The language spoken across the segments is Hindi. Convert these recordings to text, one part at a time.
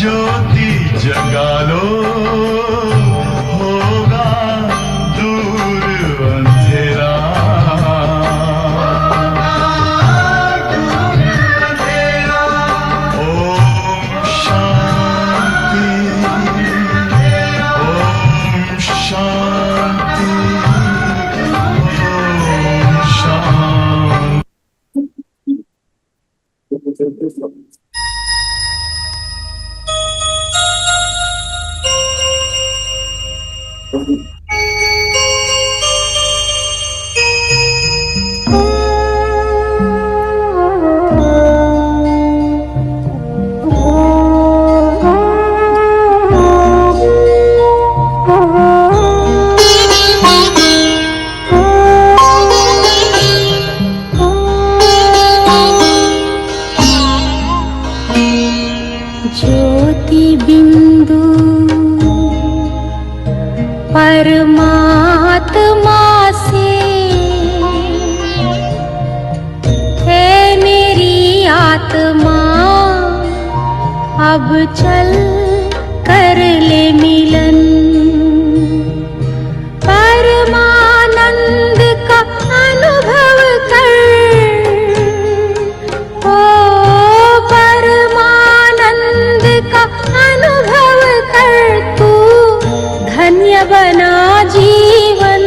ज्योति जगा लो, होगा दूर अंधेरा। ओम शांति, ओम शांति, ओम शांति। ज्योति बिंदु परमात्मा से है मेरी आत्मा, अब चल कर ले मिलन। परमानंद का अनुभव कर, ओ परमानंद का अनुभव कर, तू धन्य बना जीवन।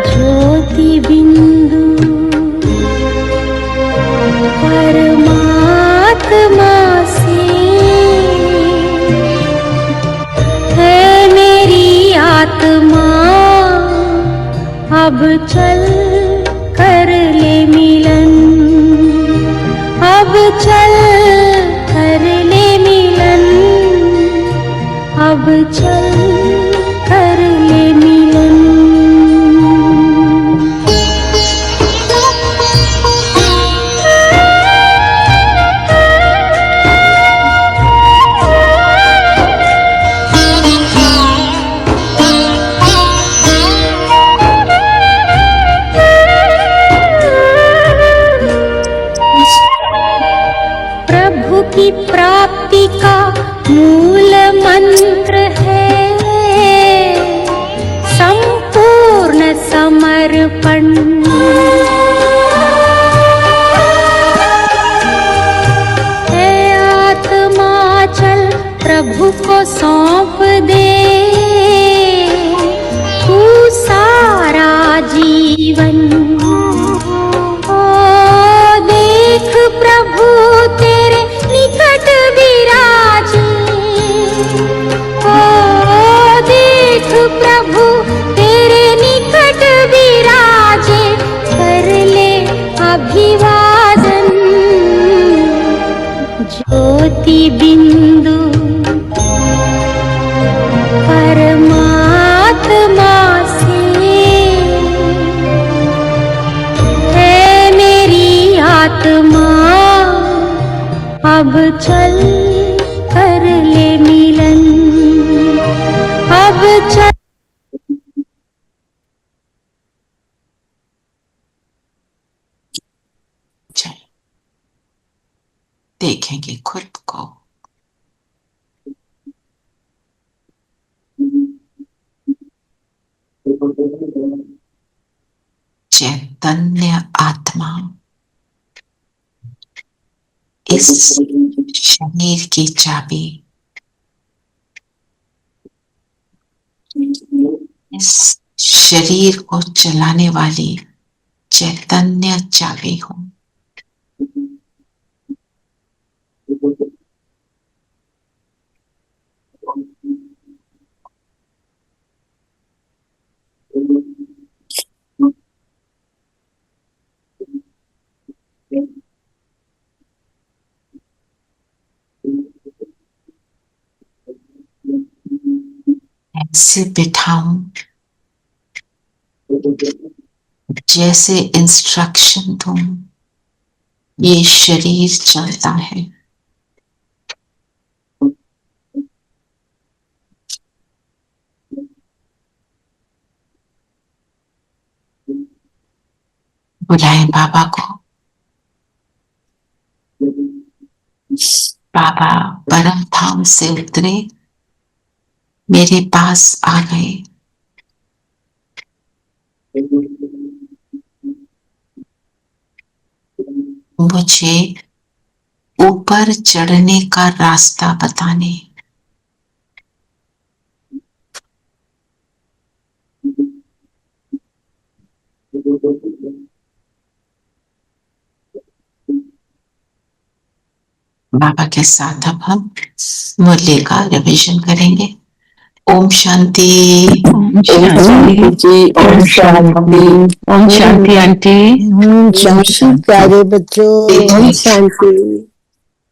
ज्योति बिंदु परमात्मा से है मेरी आत्मा, अब चल कर ले मिलन। अब चल कर ले मिलन, अब चल कर ले मिलन। प्रभु की प्राप्ति का मूल मंत्र है संपूर्ण समर्पण। है आत्मा चल प्रभु को सौंप दे, तू सारा जीवन। ओ देख प्रभु तेरे निकट विराजे, ओ देख प्रभु तेरे निकट विराजे, कर ले अभिवादन। ज्योति बिंदु परमात्मा से है मेरी आत्मा, अब चल कर ले मिलन। अब चल देखेंगे खुद को चैतन्य आत्मा इस शरीर की चाबी, इस शरीर को चलाने वाली चैतन्य चाबी हूं। ऐसे बिठाऊं जैसे इंस्ट्रक्शन दूं, ये शरीर चलता है। बुलाएं बाबा को, बाबा परम धाम से उतरे, मेरे पास आ गए। मुझे ऊपर चढ़ने का रास्ता बताने। बाबा के साथ अब हम मुरली का रिवीजन करेंगे। ओम शांति। ओम शांति जी, ओम शांति। ओम शांति आंटी। ओम शांति प्यारे बच्चों, ओम शांति।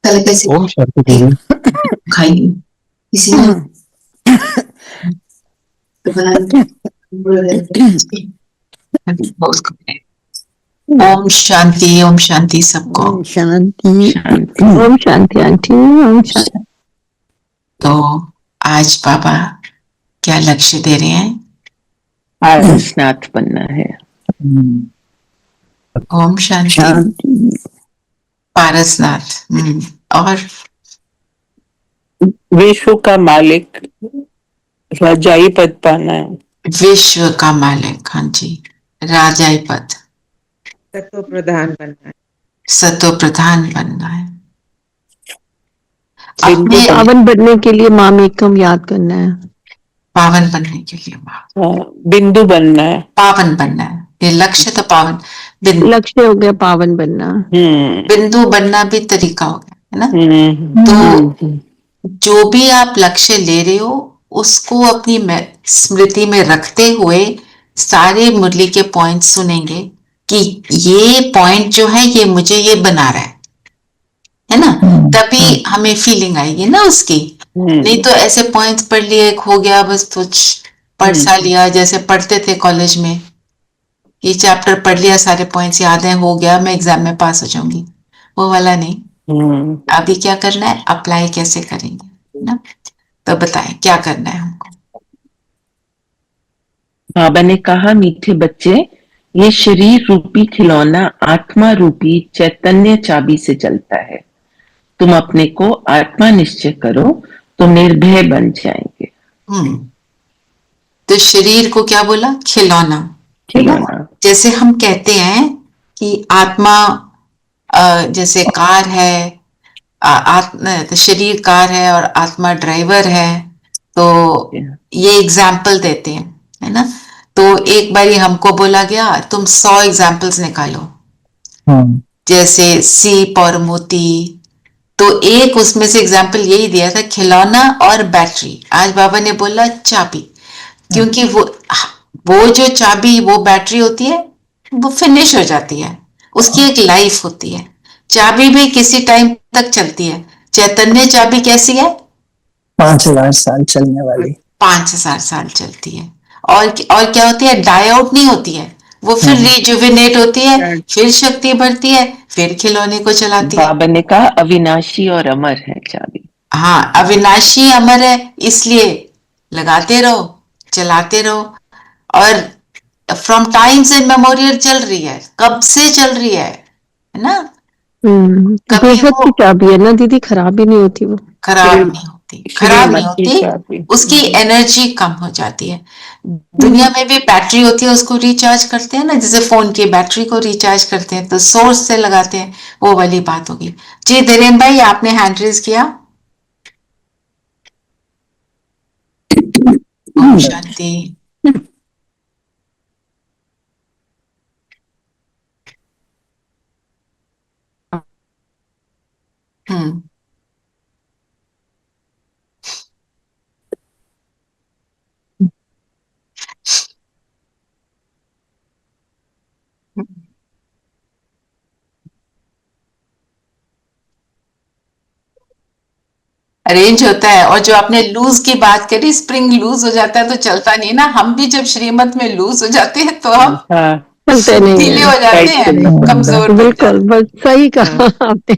कल कैसे ओम शांति दीदी। खाइए किसी ने तो बना ओम शांति सबको। ओम शांति। शांति ओम शांति आंटी। ओम शांति। तो आज बाबा क्या लक्ष्य दे रहे हैं? पारसनाथ बनना है। ओम शांति। शांति। पारसनाथ। और विश्व का मालिक, राजाई पद पाना है। विश्व का मालिक, हाँ जी, राजाई पद, सतो प्रधान बनना है। सतो प्रधान बनना है। बिंदु अपने पावन बनने के लिए माम एकम याद करना है। पावन बनने के लिए बिंदु बनना है। पावन बनना है। ये लक्ष्य तो पावन, लक्ष्य हो गया पावन बनना। बिंदु बनना भी तरीका हो गया, है ना? तो जो भी आप लक्ष्य ले रहे हो उसको अपनी स्मृति में रखते हुए सारे मुरली के पॉइंट सुनेंगे कि ये पॉइंट जो है ये मुझे ये बना रहा है ना? तभी हमें फीलिंग आएगी ना उसकी। नहीं तो ऐसे पॉइंट्स पढ़ लिए, हो गया बस, तो पढ़ सा लिया, जैसे पढ़ते थे कॉलेज में, ये चैप्टर पढ़ लिया, सारे पॉइंट्स याद हैं, हो गया, मैं एग्जाम में पास हो जाऊंगी, वो वाला नहीं। अभी क्या करना है, अप्लाई कैसे करेंगे ना? तो बताएं क्या करना है हमको। बाबा ने कहा, मीठे बच्चे, ये शरीर रूपी खिलौना आत्मा रूपी चैतन्य चाबी से चलता है। तुम अपने को आत्मा निश्चय करो तो निर्भय बन जाएंगे। तो शरीर को क्या बोला? खिलौना। खिलौना। जैसे हम कहते हैं कि आत्मा जैसे कार है, तो शरीर कार है और आत्मा ड्राइवर है, तो ये एग्जाम्पल देते हैं, है ना? तो एक बारी हमको बोला गया तुम 100 एग्जाम्पल्स निकालो, जैसे सीप और मोती, तो एक उसमें से एग्जाम्पल यही दिया था, खिलौना और बैटरी। आज बाबा ने बोला चाबी, क्योंकि वो जो चाबी, वो बैटरी होती है, वो फिनिश हो जाती है, उसकी एक लाइफ होती है। चाबी भी किसी टाइम तक चलती है। चैतन्य चाबी कैसी है? 5000 साल चलने वाली। 5000 साल चलती है। और क्या होती है? डाई आउट नहीं होती है, वो फिर रिजुविनेट होती है, फिर शक्ति बढ़ती है, फिर खिलौने को चलाती है। बाबा ने कहा अविनाशी और अमर है चाबी। हाँ, अविनाशी अमर है, इसलिए लगाते रहो, चलाते रहो। और फ्रॉम टाइम्स इन मेमोरियल चल रही है, कब से चल रही है ना? कभी की चाबी है ना दीदी, खराब भी नहीं होती, वो खराब नहीं होती, खराब नहीं होती, उसकी एनर्जी कम हो जाती है। दुनिया में भी बैटरी होती है, उसको रिचार्ज करते हैं ना, जैसे फोन की बैटरी को रिचार्ज करते हैं तो सोर्स से लगाते हैं, वो वाली बात होगी। जी धीरेन भाई, आपने हैंड रेज किया। ओम शांति। अरेंज होता है। और जो आपने लूज की बात करी, स्प्रिंग लूज हो जाता है तो चलता नहीं ना। हम भी जब श्रीमत में लूज हो जाते हैं तो हम चलते नहीं ढीले हो जाते हैं, कमजोर बन जाते हैं। बिल्कुल, बस सही कहा आपने।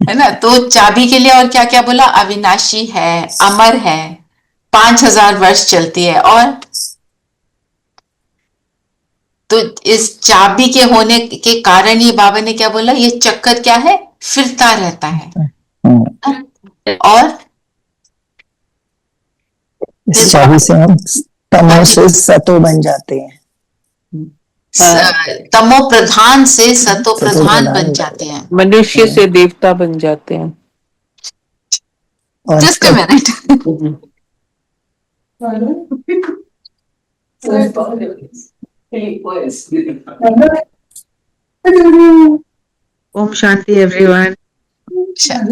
है ना? तो चाबी के लिए और क्या क्या बोला? अविनाशी है, अमर है, 5000 वर्ष चलती है। और तो इस चाबी के होने के कारण ये बाबा ने क्या बोला, ये चक्कर क्या है? फिरता रहता है। हम्म। और इस चाबी से हम तमो से सतो बन जाते हैं। तमो प्रधान से सतो प्रधान प्रधान बन बन जाते हैं। मनुष्य से देवता बन जाते हैं। और just a minute. Om Shanti everyone. Today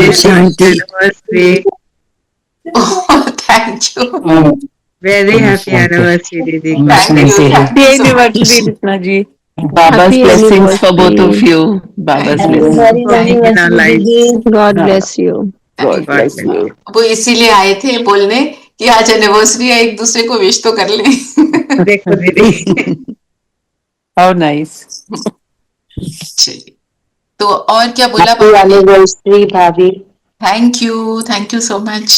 is Shanti. anniversary. Thank you, Very happy anniversary, Didi. Thank you, happy anniversary Ratna ji. Baba's Happy blessings for both of anniversary. you. Baba's Thank you. blessings. Staying in our lives. God bless you. God bless you. वो इसीलिए आए थे बोलने कि आज एनिवर्सरी है, एक दूसरे को विश तो कर लें। देखो दीदी। How nice. चलिए, तो और क्या बोला बाबा ने? एनिवर्सरी भाभी। Thank you so much.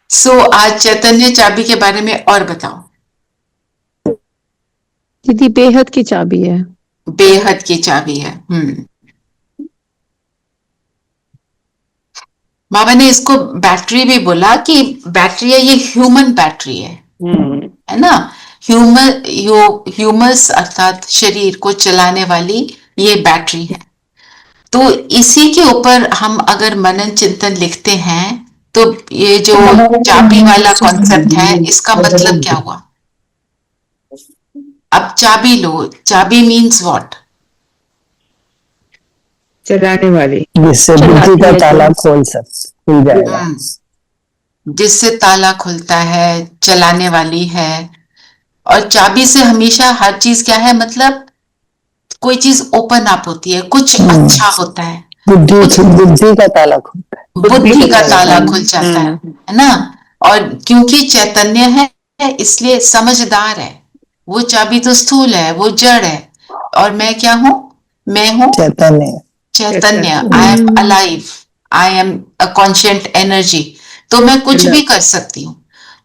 So आज चैतन्य चाबी के बारे में और बताओ। दीदी बेहद की चाबी है। बेहद की चाबी है। बाबा ने इसको बैटरी भी बोला कि बैटरी है, ये ह्यूमन बैटरी है ना। ह्यूमस अर्थात शरीर को चलाने वाली ये बैटरी है। तो इसी के ऊपर हम अगर मनन चिंतन लिखते हैं तो ये जो चाबी वाला कॉन्सेप्ट है, इसका मतलब क्या हुआ? अब चाबी लो, चाबी मीन्स व्हाट? चलाने वाली। जिससे बुद्धि का ताला खुल जाएगा। जिससे ताला खुलता है, चलाने वाली है। और चाबी से हमेशा हर चीज क्या है, मतलब कोई चीज ओपन अप होती है, कुछ अच्छा होता है, बुद्धि का ताला खुलता है। बुद्धि का ताला खुल जाता है ना। और क्योंकि चैतन्य है इसलिए समझदार है। वो चाबी तो स्थूल है, वो जड़ है, और मैं क्या हूं? मैं हूं Chaitanya. I am alive, I am a conscient energy. तो मैं कुछ भी कर सकती हूँ।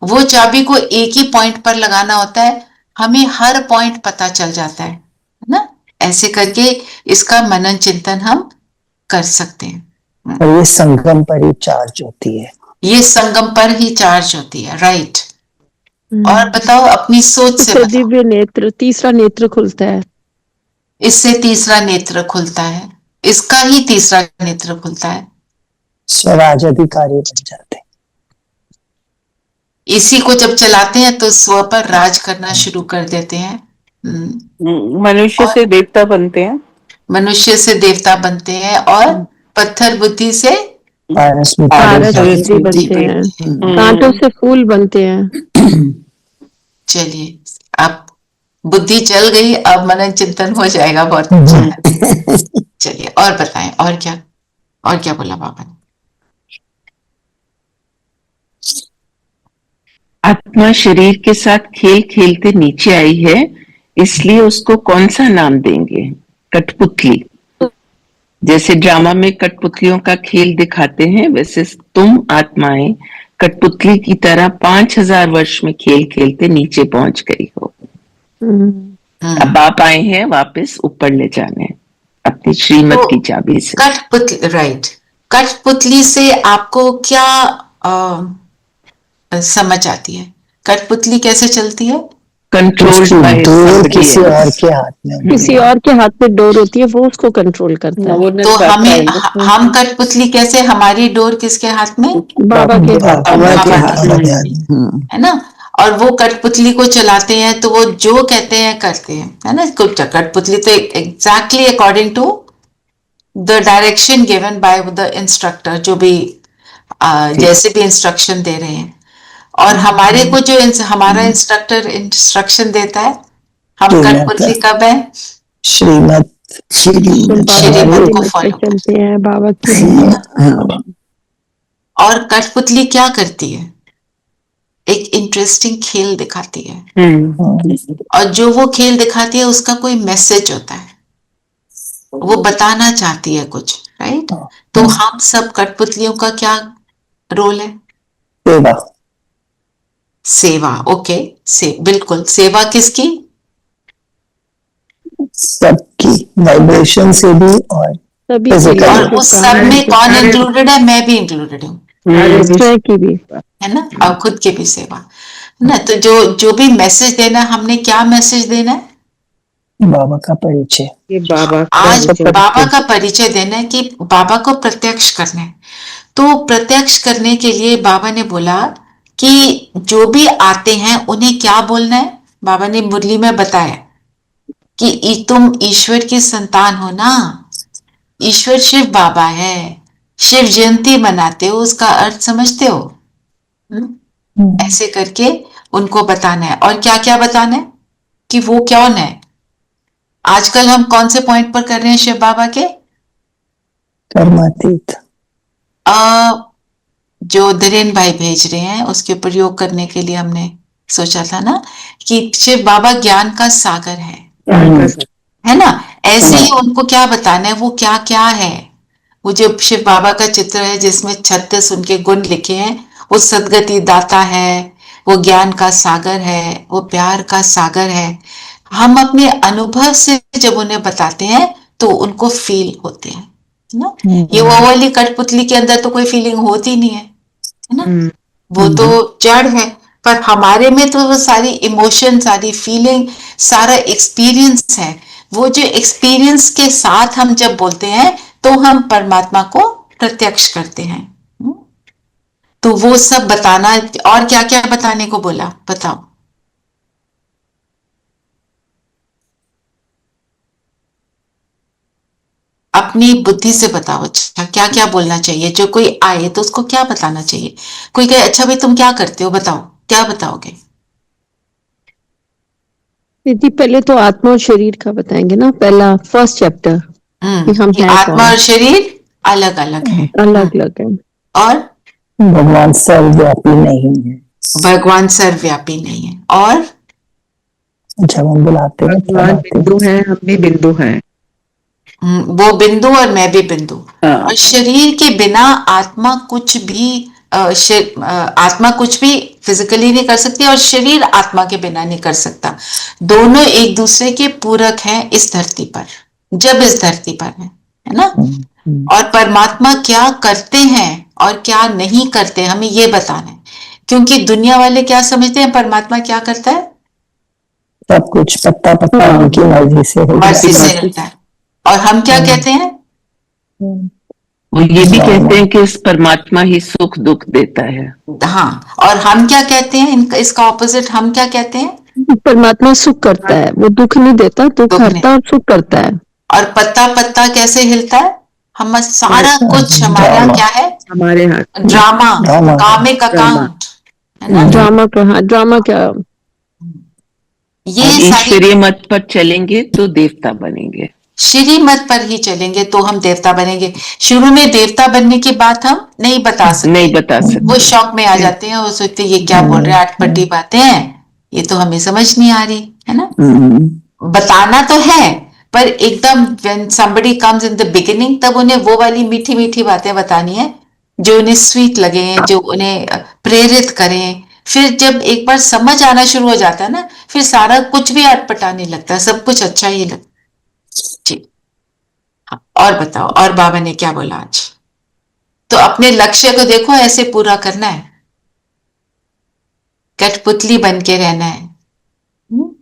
वो चाबी को एक ही पॉइंट पर लगाना होता है, हमें हर पॉइंट पता चल जाता है ना। ऐसे करके इसका मनन चिंतन हम कर सकते हैं। और ये संगम पर ही चार्ज होती है। ये संगम पर ही चार्ज होती है, राइट। और बताओ अपनी सोच से इससे बताओ। दिव्य नेत्र, तीसरा नेत्र खुलता है। इससे तीसरा नेत्र खुलता है, इसका ही तीसरा नेत्र खुलता है। स्वराज अधिकारी बन जाते हैं। इसी को जब चलाते हैं तो स्व पर राज करना शुरू कर देते हैं। मनुष्य से देवता बनते हैं। मनुष्य से देवता बनते हैं और पत्थर बुद्धि से पारस बुद्धि बनते हैं, कांटों से फूल बनते हैं। चलिए, अब बुद्धि चल गई, अब मनन चिंतन हो जाएगा, बहुत अच्छा है। चलिए और बताएं, और क्या बोला बाबा ने? आत्मा शरीर के साथ खेल खेलते नीचे आई है, इसलिए उसको कौन सा नाम देंगे? कठपुतली। जैसे ड्रामा में कठपुतलियों का खेल दिखाते हैं, वैसे तुम आत्माएं कठपुतली की तरह 5000 वर्ष में खेल खेलते नीचे पहुंच गई हो। अब आप आए हैं वापस ऊपर ले जाने अपनी श्रीमत की चाबी से। कठपुतली, राइट। कठपुतली से आपको क्या समझ आती है? कठपुतली कैसे चलती है? कंट्रोल बाय किसी और के हाथ में। किसी और के हाथ में डोर होती है, वो उसको कंट्रोल करता है। तो हम कठपुतली कैसे? हमारी डोर किसके हाथ में? बाबा के हाथ में है ना। और वो कठपुतली को चलाते हैं तो वो जो कहते हैं करते हैं, है ना। कठपुतली तो exactly according to the direction given by the instructor, जो भी जैसे भी इंस्ट्रक्शन दे रहे हैं। और हमारे को जो हमारा इंस्ट्रक्टर इंस्ट्रक्शन देता है, हम कठपुतली कब है? श्रीमत को फॉलो चलते हैं बाबा की। और कठपुतली क्या करती है? एक इंटरेस्टिंग खेल दिखाती है। और जो वो खेल दिखाती है उसका कोई मैसेज होता है, वो बताना चाहती है कुछ, राइट। तो हम सब कठपुतलियों का क्या रोल है? सेवा। ओके, बिल्कुल। सेवा किसकी? सबकी वाइब्रेशन से भी और सभी के Physical. लिए और उस सब में कौन सारे- इंक्लूडेड है? मैं भी इंक्लूडेड हूँ, सारे स्वयं की भी। है ना, और खुद की भी सेवा, है ना। तो जो जो भी मैसेज देना, हमने क्या मैसेज देना है? बाबा का परिचय। ये बाबा का आज परिचय। बाबा का परिचय देना है, कि बाबा को प्रत्यक्ष करना है। तो प्रत्यक्ष करने के लिए बाबा ने बोला कि जो भी आते हैं उन्हें क्या बोलना है? बाबा ने मुरली में बताया कि तुम ईश्वर की संतान हो ना, ईश्वर शिव बाबा है, शिव जयंती मनाते हो, उसका अर्थ समझते हो? ऐसे करके उनको बताना है। और क्या क्या बताना है? कि वो कौन है। आजकल हम कौन से पॉइंट पर कर रहे हैं शिव बाबा के? कर्मातीत। जो धीरेन भाई भेज रहे हैं उसके ऊपर योग करने के लिए हमने सोचा था ना कि शिव बाबा ज्ञान का सागर है ना। ऐसे ही उनको क्या बताना है, वो क्या क्या है। वो जो शिव बाबा का चित्र है जिसमें 36 उनके गुण लिखे हैं, वो सदगति दाता है, वो ज्ञान का सागर है, वो प्यार का सागर है। हम अपने अनुभव से जब उन्हें बताते हैं तो उनको फील होते हैं, है ना। ये वो वाली कठपुतली के अंदर तो कोई फीलिंग होती नहीं है ना, वो तो जड़ है। पर हमारे में तो वो सारी इमोशन, सारी फीलिंग, सारा एक्सपीरियंस है। वो जो एक्सपीरियंस के साथ हम जब बोलते हैं तो हम परमात्मा को प्रत्यक्ष करते हैं। तो वो सब बताना। और क्या क्या बताने को बोला, बताओ। अपनी बुद्धि से बताओ। अच्छा, क्या क्या बोलना चाहिए? जो कोई आए तो उसको क्या बताना चाहिए? कोई कहे अच्छा भाई तुम क्या करते हो, बताओ, क्या बताओगे? दीदी पहले तो आत्मा और शरीर का बताएंगे ना, पहला फर्स्ट चैप्टर कि हम कि हैं आत्मा कौन। और शरीर अलग अलग है। अलग अलग है। और भगवान सर्वव्यापी नहीं है। भगवान सर्वव्यापी नहीं है। और जब हम बुलाते हैं तब भगवान आते हैं। बिंदु है, हम भी बिंदु हैं। वो बिंदु और मैं भी बिंदु। हाँ। और शरीर के बिना आत्मा कुछ भी आत्मा कुछ भी फिजिकली नहीं कर सकती, और शरीर आत्मा के बिना नहीं कर सकता। दोनों एक दूसरे के पूरक हैं इस धरती पर, जब इस धरती पर है ना। और परमात्मा क्या करते हैं और क्या नहीं करते, हमें ये बताना है। क्योंकि दुनिया वाले क्या समझते हैं परमात्मा क्या करता है? सब कुछ पत्ता पत्ता उनकी मर्जी से हो मर्जी जाता से रहता है। और हम क्या कहते हैं? है। वो ये भी कहते हैं कि इस परमात्मा ही सुख दुख देता है। हाँ, और हम क्या कहते हैं? इसका ऑपोजिट हम क्या कहते हैं? परमात्मा सुख करता है, वो दुख नहीं देता, दुख दुख नहीं। हरता और सुख करता है। और पत्ता पत्ता कैसे हिलता है? हम सारा कुछ हमारा ड्रामा। क्या है? हमारे हाथ ड्रामा, ड्रामा। कामिक अकाउंट, है ना। ड्रामा का, हाँ ड्रामा क्या। ये और सारी ईश्वरीय मत पर चलेंगे तो देवता बनेंगे। श्रीमत पर ही चलेंगे तो हम देवता बनेंगे। शुरू में देवता बनने की बात हम नहीं बता सकते, नहीं बता वो सकते। शौक में आ जाते हैं और सोचते ये क्या बोल रहे हैं, अटपटी बातें हैं, ये तो हमें समझ नहीं आ रही, है ना। बताना तो है, पर एकदम when somebody comes in the beginning, तब उन्हें वो वाली मीठी मीठी बातें बतानी है जो उन्हें स्वीट लगे, जो उन्हें प्रेरित करें। फिर जब एक बार समझ आना शुरू हो जाता है ना, फिर सारा कुछ भी अटपटा नहीं लगता, सब कुछ अच्छा ही लगता। जी हाँ, और बताओ, और बाबा ने क्या बोला आज? तो अपने लक्ष्य को देखो, ऐसे पूरा करना है, कठपुतली बन के रहना है।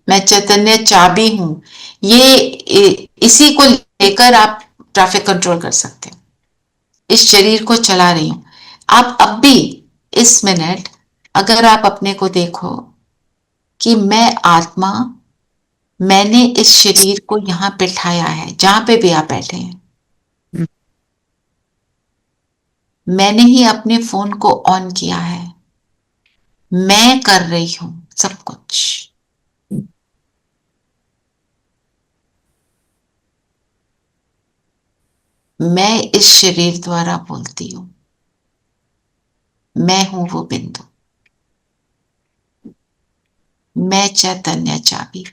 मैं चैतन्य चाबी हूं, ये इसी को लेकर आप ट्रैफिक कंट्रोल कर सकते हो। इस शरीर को चला रही हूं। आप अब भी इस मिनट अगर आप अपने को देखो कि मैं आत्मा, मैंने इस शरीर को यहां बिठाया है, जहां पे भी आप बैठे हैं, मैंने ही अपने फोन को ऑन किया है, मैं कर रही हूं सब कुछ। मैं इस शरीर द्वारा बोलती हूं, मैं हूं वो बिंदु, मैं चैतन्य चाबी।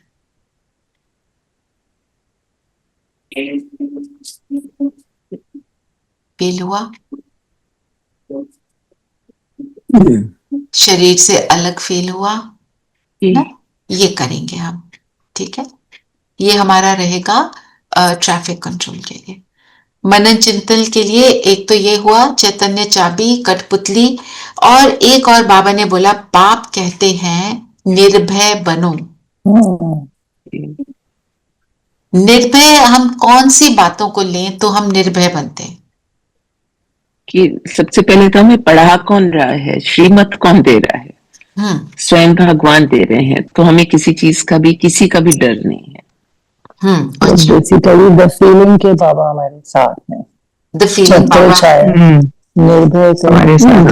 फील हुआ? शरीर से अलग फील हुआ ना? ये करेंगे हम, ठीक है। ये हमारा रहेगा ट्रैफिक कंट्रोल के लिए। मनन चिंतन के लिए एक तो ये हुआ चैतन्य चाबी, कठपुतली, और एक और बाबा ने बोला पाप कहते हैं निर्भय बनो। निर्भय हम कौन सी बातों को लें तो हम निर्भय बनते हैं? कि सबसे पहले तो हमें पढ़ा कौन रहा है, श्रीमत कौन दे रहा है? स्वयं भगवान दे रहे हैं, तो हमें किसी चीज का भी, किसी का भी डर नहीं है। बेसिकली द फीलिंग के बाबा हमारे साथ हैं, द फीलिंग बाबा निर्भय तो हमारे साथ।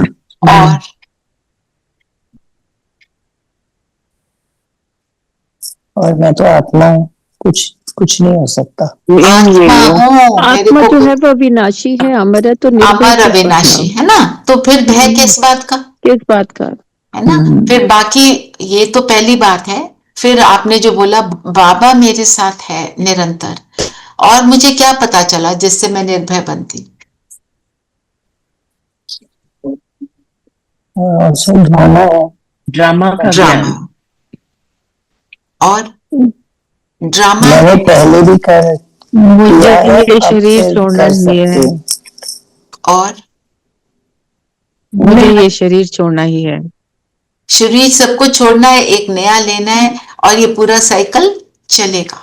और मैं तो आत्मा हूँ, कुछ नहीं हो सकता। आत्मा जो है वो अविनाशी है, अमर है, तो अमर अविनाशी है ना, तो फिर भय किस बात का? किस बात का? है ना। फिर बाकी ये तो पहली बात है। फिर आपने जो बोला बाबा मेरे साथ है निरंतर, और मुझे क्या पता चला जिससे मैं निर्भय बनती? ड्रामा है, ड्रामा का ड्रामा। और ड्रामा मैंने पहले भी कर मुझे ये शरीर छोड़ना ही है, और मुझे ये शरीर छोड़ना ही है। शरीर सबको छोड़ना है, एक नया लेना है, और ये पूरा साइकिल चलेगा।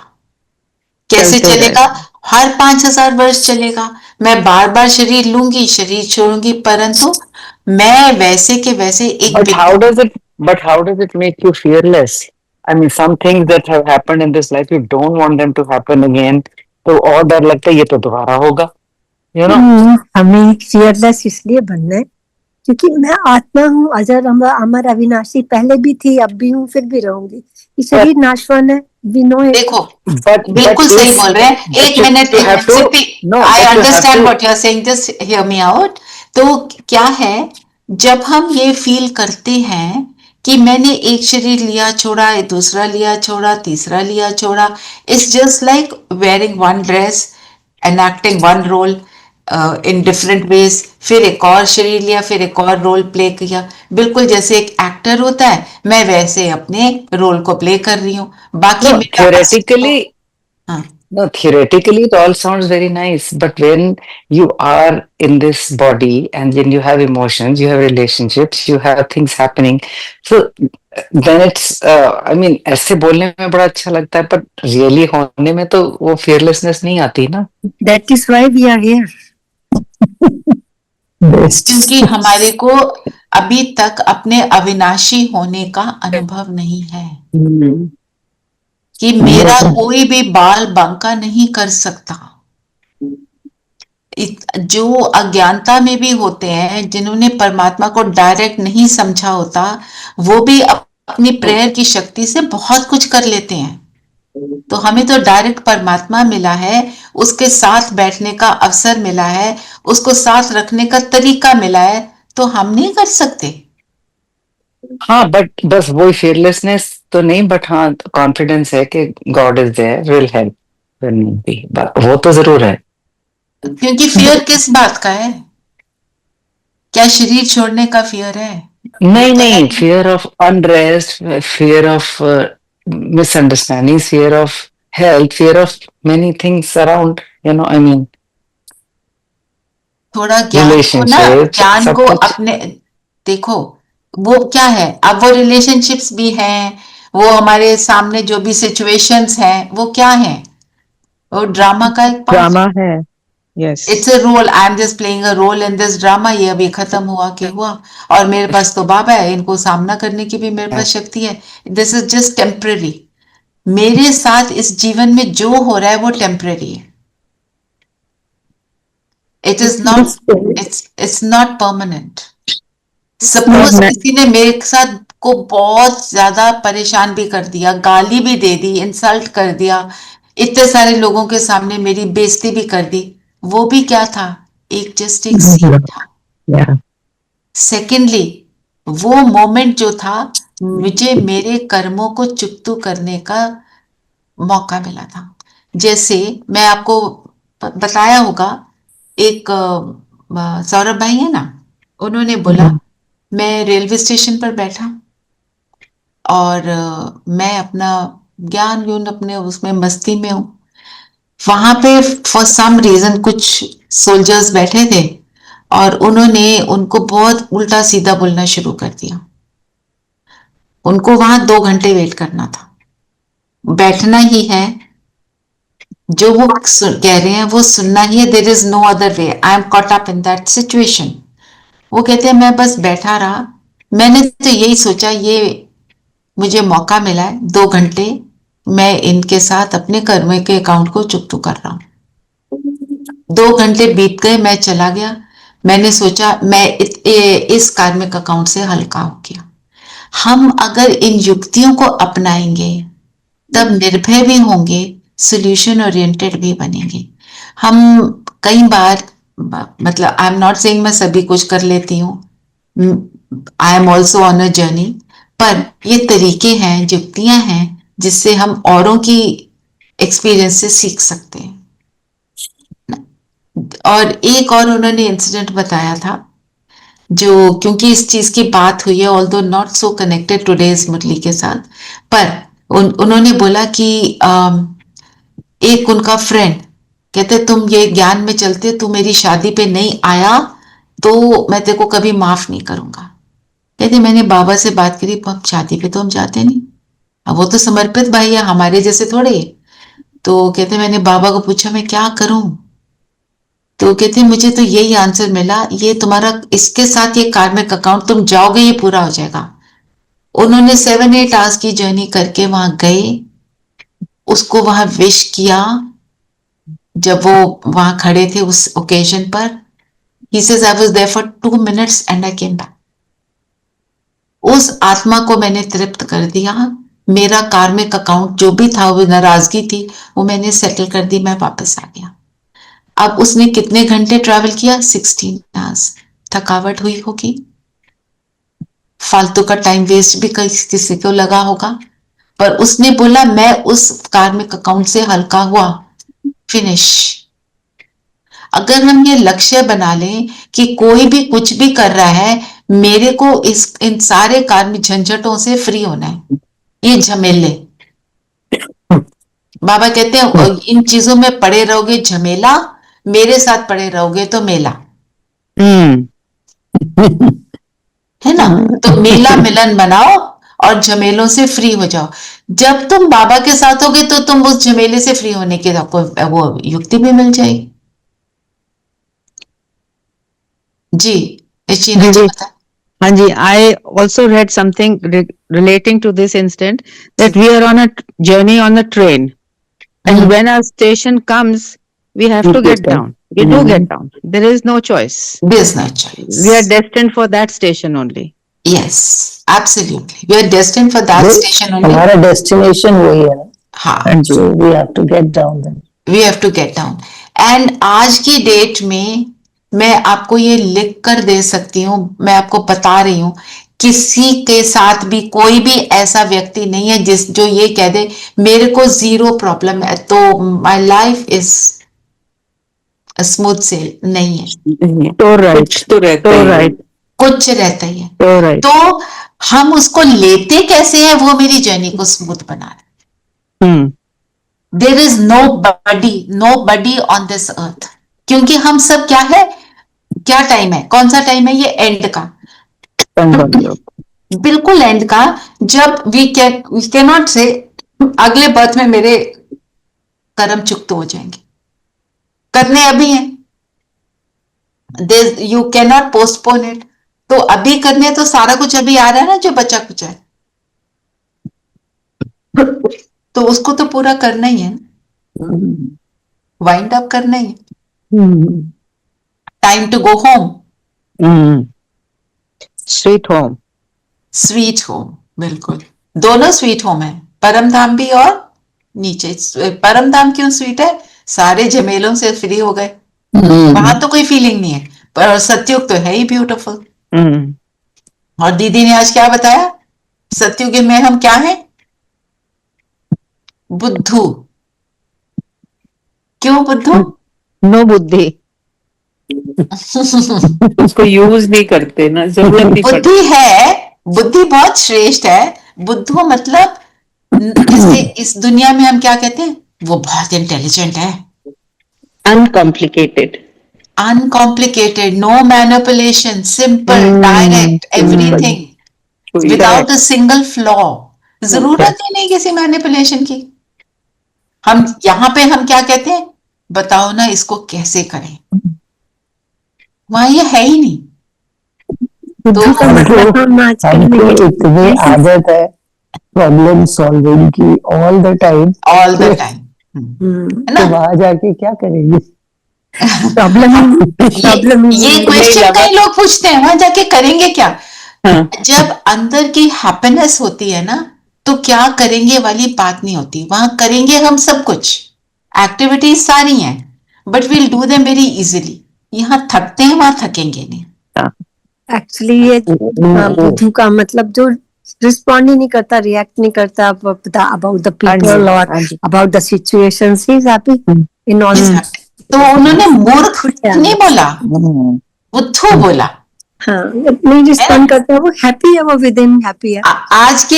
कैसे चलेगा? हर 5000 वर्ष चलेगा। मैं बार बार शरीर लूंगी, शरीर छोड़ूंगी, परंतु मैं वैसे के वैसे एक But how does it make you fearless? I mean, some things that have happened in this life, you don't want them to happen again. तो और डर लगता है ये तो दोबारा होगा, you know? हमें fearless इसलिए बनना है क्योंकि मैं आत्मा हूँ, अजर अमर अविनाशी, पहले भी थी, अब भी हूँ, फिर भी रहूंगी। ये शरीर नाशवान है, we know it. देखो, बिल्कुल सही बोल रहे हैं। एक minute, I understand what you're saying, just hear me out. तो क्या है, जब हम ये फील करते हैं कि मैंने एक शरीर लिया छोड़ा, दूसरा लिया छोड़ा, तीसरा लिया छोड़ा, it's just like wearing one dress, enacting one role in different ways, फिर एक और शरीर लिया, फिर एक और रोल प्ले किया। बिल्कुल जैसे एक एक्टर होता है, मैं वैसे अपने रोल को प्ले कर रही हूँ। बाकी theoretically it all sounds very nice, but when you are in this body and then you have emotions, you have relationships, you have things happening, so then it's I mean, ऐसे बोलने में बड़ा अच्छा लगता है, but really होने में तो वो fearlessness नहीं आती ना। That is why we are here. क्योंकि हमारे को अभी तक अपने अविनाशी होने का अनुभव नहीं है कि मेरा कोई भी बाल बांका नहीं कर सकता। जो अज्ञानता में भी होते हैं, जिन्होंने परमात्मा को डायरेक्ट नहीं समझा होता, वो भी अपनी प्रेयर की शक्ति से बहुत कुछ कर लेते हैं। तो हमें तो डायरेक्ट परमात्मा मिला है, उसके साथ बैठने का अवसर मिला है, उसको साथ रखने का तरीका मिला है, तो हम नहीं कर सकते। हाँ, बट बस वही fearlessness तो नहीं, बट हाँ कॉन्फिडेंस है कि God is there, will help when need be, वो तो जरूर है। क्योंकि फियर किस बात का है? क्या शरीर छोड़ने का फियर है? नहीं, fear of unrest, fear of misunderstandings, fear of health, fear of many things around, you know, I mean, थोड़ा ज्ञान को अपने देखो, वो क्या है, अब वो रिलेशनशिप्स भी हैं, वो हमारे सामने जो भी सिचुएशंस हैं, वो क्या है? वो ड्रामा का एक ड्रामा है। Yes. It's a role, I am just playing a role in this drama. ये अभी खत्म हुआ कि हुआ, और मेरे पास तो बाबा है, इनको सामना करने की भी मेरे पास शक्ति है। This is just temporary. मेरे साथ इस जीवन में जो हो रहा है वो टेम्पररी है। It is not, it's not permanent. Suppose किसी ने मेरे साथ को बहुत ज्यादा परेशान भी कर दिया, गाली भी दे दी, इंसल्ट कर दिया, इतने सारे लोगों के सामने मेरी बेइज्जती भी कर दी, वो भी क्या था? एक जस्ट एक सीन था। सेकेंडली, वो मोमेंट जो था, मुझे मेरे कर्मों को चुकतू करने का मौका मिला था। जैसे मैं आपको बताया होगा, एक सौरभ भाई है ना, उन्होंने बोला मैं रेलवे स्टेशन पर बैठा और मैं अपना ज्ञान यून अपने उसमें मस्ती में हूँ। वहां पे फॉर सम रीजन कुछ सोल्जर्स बैठे थे और उन्होंने उनको बहुत उल्टा सीधा बोलना शुरू कर दिया। उनको वहां 2 घंटे वेट करना था, बैठना ही है, जो वो कह रहे हैं वो सुनना ही है। There is no other way, I am caught up in that situation. वो कहते हैं मैं बस बैठा रहा, मैंने तो यही सोचा ये मुझे मौका मिला है, 2 घंटे मैं इनके साथ अपने कर्म के अकाउंट को चुकतू कर रहा हूं। 2 घंटे बीत गए, मैं चला गया। मैंने सोचा मैं इस कार्मिक अकाउंट से हल्का हो गया। हम अगर इन युक्तियों को अपनाएंगे तब निर्भय भी होंगे, सोल्यूशन ओरिएंटेड भी बनेंगे। हम कई बार, मतलब आई एम नॉट सेइंग मैं सभी कुछ कर लेती हूँ, I am also on a journey, पर ये तरीके हैं, युक्तियां हैं जिससे हम औरों की एक्सपीरियंस से सीख सकते हैं। और एक और उन्होंने इंसिडेंट बताया था, जो क्योंकि इस चीज की बात हुई है, although not so connected today's Murli के साथ, पर उन्होंने बोला कि एक उनका फ्रेंड कहते तुम ये ज्ञान में चलते, तू मेरी शादी पे नहीं आया तो मैं तेरे को कभी माफ नहीं करूंगा। कहते मैंने बाबा से बात करी, अब शादी पे तो हम जाते नहीं, अब वो तो समर्पित भाई है, हमारे जैसे थोड़े। तो कहते मैंने बाबा को पूछा मैं क्या करूं, तो कहते मुझे तो यही आंसर मिला, ये तुम्हारा इसके साथ ये कार्मिक अकाउंट, तुम जाओगे ये पूरा हो जाएगा। उन्होंने 7-8 आवर्स की जर्नी करके वहां गए, उसको वहां विश किया। जब वो वहां खड़े थे उस ओकेजन पर, he says I was there for 2 minutes and I came back. उस आत्मा को मैंने तृप्त कर दिया, मेरा कार्मिक अकाउंट जो भी था, वो नाराजगी थी, वो मैंने सेटल कर दी, मैं वापस आ गया। अब उसने कितने घंटे ट्रैवल किया? 16 आवर्स। थकावट हुई होगी, फालतू का टाइम वेस्ट भी किसी को लगा होगा, पर उसने बोला मैं उस कार्मिक अकाउंट से हल्का हुआ, फिनिश। अगर हम ये लक्ष्य बना लें कि कोई भी कुछ भी कर रहा है, मेरे को इन सारे कार्मिक झंझटों से फ्री होना है, ये झमेले, बाबा कहते हैं इन चीजों में पड़े रहोगे झमेला, मेरे साथ पड़े रहोगे तो मेला। है ना? तो मेला मिलन बनाओ और झमेलों से फ्री हो जाओ। जब तुम बाबा के साथ होगे तो तुम उस झमेले से फ्री होने की आपको वो युक्ति भी मिल जाएगी। जी शीना जी बता। हाँ जी, I also read something relating to this instant, that we are on a journey on a train, and when a station comes, we have to get down. We do get down. There is no choice. There's no choice. We are destined for that station only. Yes, absolutely. We are destined for that station only. हमारा डेस्टिनेशन वही है ना। हाँ, and so we have to get down then. We have to get down. And आज की डेट में मैं आपको ये लिख कर दे सकती हूँ, मैं आपको बता रही हूँ, किसी के साथ भी कोई भी ऐसा व्यक्ति नहीं है जो ये कह दे मेरे को 0 प्रॉब्लम है तो माय लाइफ इज स्मूथ से, नहीं है। तो राइट, तो रहता ही है। कुछ रहता ही है। So right. तो हम उसको लेते कैसे हैं, वो मेरी जर्नी को स्मूथ बना रहे। There is nobody on this earth, क्योंकि हम सब क्या है, क्या टाइम है, कौन सा टाइम है, ये एंड का, बिल्कुल एंड का, जब वी कैन नॉट से अगले बर्थ में मेरे कर्म चुकते हो जाएंगे, करने अभी हैं, you can not postpone it. तो अभी करने तो सारा कुछ अभी आ रहा है ना, जो बचा कुछ है, तो उसको तो पूरा करना ही है, वाइंड अप करना ही है। Time to go home, sweet home, sweet home, बिल्कुल, दोनों स्वीट होम है, परम धाम भी और नीचे। परम धाम क्यों स्वीट है? सारे झमेलों से फ्री हो गए, वहां तो कोई फीलिंग नहीं है, पर सत्युग तो है ही ब्यूटीफुल। और दीदी ने आज क्या बताया, सत्युग में हम क्या हैं, बुद्धू। क्यों बुद्धू? नो बुद्धि, उसको यूज नहीं करते ना, जरूरत नहीं पड़ती। बुद्धि है, बुद्धि बहुत श्रेष्ठ है। बुद्धू मतलब जैसे इस दुनिया में हम क्या कहते हैं, वो बहुत इंटेलिजेंट है, Uncomplicated. Uncomplicated, no manipulation, simple, direct, everything without a single flaw, जरूरत ही नहीं किसी मैनिपुलेशन की। हम यहाँ पे हम क्या कहते हैं, बताओ ना इसको कैसे करें, वहां ये है ही नहीं। बुद्धू का मतलब हम आजकल हमको में इतनी आदत है प्रॉब्लम सॉल्विंग की all the time, all the time, है ना। तो वहां जाके क्या करेंगे? प्रॉब्लम ये क्वेश्चन कई लोग पूछते हैं, वहां जाके करेंगे क्या? जब अंदर की हैप्पीनेस होती है ना, तो क्या करेंगे वाली बात नहीं होती, वहां करेंगे हम सब कुछ, एक्टिविटीज सारी हैं, but will do them very easily. यहाँ थकते हैं, वहां थकेंगे नहीं। एक्चुअली ये बुद्धू का मतलब जो रिस्पॉन्ड ही नहीं करता, रिएक्ट नहीं करता अबाउट द पीपल और about the situations, he is happy in all. तो उन्होंने मूर्ख नहीं बोला, बुद्धू बोला। हाँ, नहीं रिस्पॉन्ड करता, वो हैप्पी है, वो विद इन हैप्पी है। आज के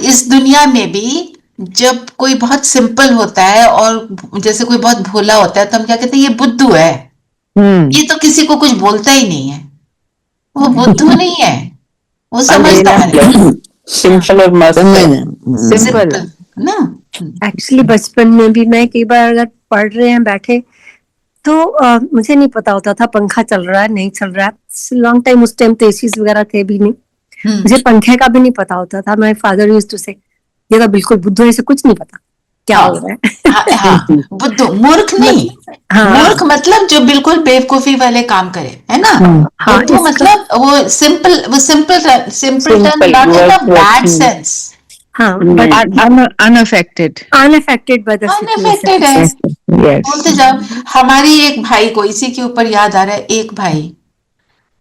इस दुनिया में भी जब कोई बहुत सिंपल होता है और जैसे कोई बहुत भोला होता है, तो हम क्या कहते हैं, ये बुद्धू है, ये तो किसी को कुछ बोलता ही नहीं है। वो बुद्धू नहीं है, वो समझदार है, सिंपल और मस्त, सिंपल ना। एक्चुअली बचपन में भी मैं कई बार अगर पढ़ रहे हैं बैठे, तो मुझे नहीं पता होता था पंखा चल रहा है नहीं चल रहा है, लॉन्ग टाइम, उस टाइम तो एसीज वगैरह थे भी नहीं, मुझे पंखे का भी नहीं पता होता था। माय फादर यूज्ड टू से, ये तो बिल्कुल बुद्धू है, इसे कुछ नहीं पता क्या हो रहा है। हाँ, बुद्धू, मूर्ख नहीं। मूर्ख मतलब जो बिल्कुल बेवकूफी वाले काम करे, है ना। बुद्धू मतलब वो simple turn, not in a bad sense. हाँ, but unaffected by the unaffected है। बोलते जाओ। हमारी एक भाई को इसी के ऊपर याद आ रहा है, एक भाई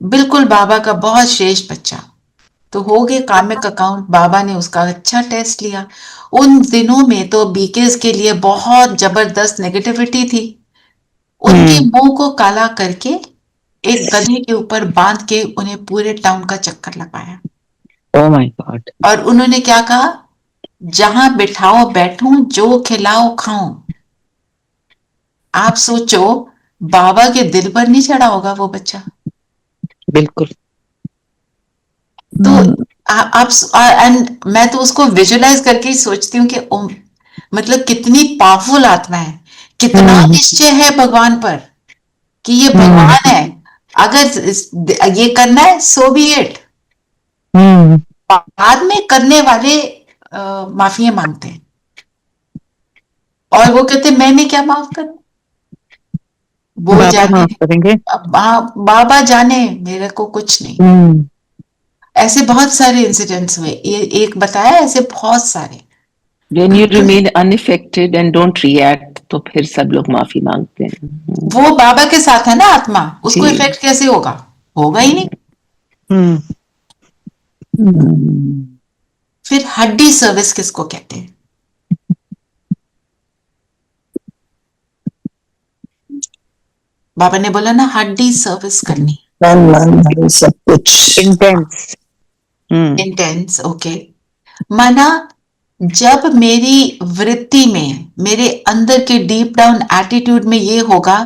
बिल्कुल बाबा का बहुत श्रेष्ठ बच्चा, तो हो गए कामिक अकाउंट, बाबा ने उसका अच्छा टेस्ट लिया। उन दिनों में तो बीकेस के लिए बहुत जबरदस्त नेगेटिविटी थी। उनके मुंह को काला करके एक गधे के ऊपर बांध के उन्हें पूरे टाउन का चक्कर लगाया। Oh my God. और उन्होंने क्या कहा, जहां बिठाओ बैठूं, जो खिलाओ खाऊं। आप सोचो, बाबा के दिल पर नहीं चढ़ा होगा वो बच्चा। बिल्कुल। तो एंड मैं तो उसको विजुलाइज करके ही सोचती हूँ कि मतलब कितनी पावरफुल आत्मा है, कितना निश्चय है भगवान पर कि ये भगवान है, अगर ये करना है सो बी इट। बाद में करने वाले माफिया मांगते हैं और वो कहते मैंने क्या माफ करूं, वो जाने, बाबा जाने, मेरे को कुछ नहीं। ऐसे बहुत सारे इंसिडेंट्स हुए, ये एक बताया, ऐसे बहुत सारे। When you remain unaffected and don't react, तो फिर सब लोग माफी मांगते हैं। वो बाबा के साथ है ना आत्मा, उसको इफेक्ट कैसे होगा, होगा ही नहीं। फिर हड्डी सर्विस किसको कहते हैं? बाबा ने बोला ना, हड्डी सर्विस करनी, सब कुछ इंटेंस। ओके, माना जब मेरी वृत्ति में, मेरे अंदर के डीप डाउन एटीट्यूड में ये होगा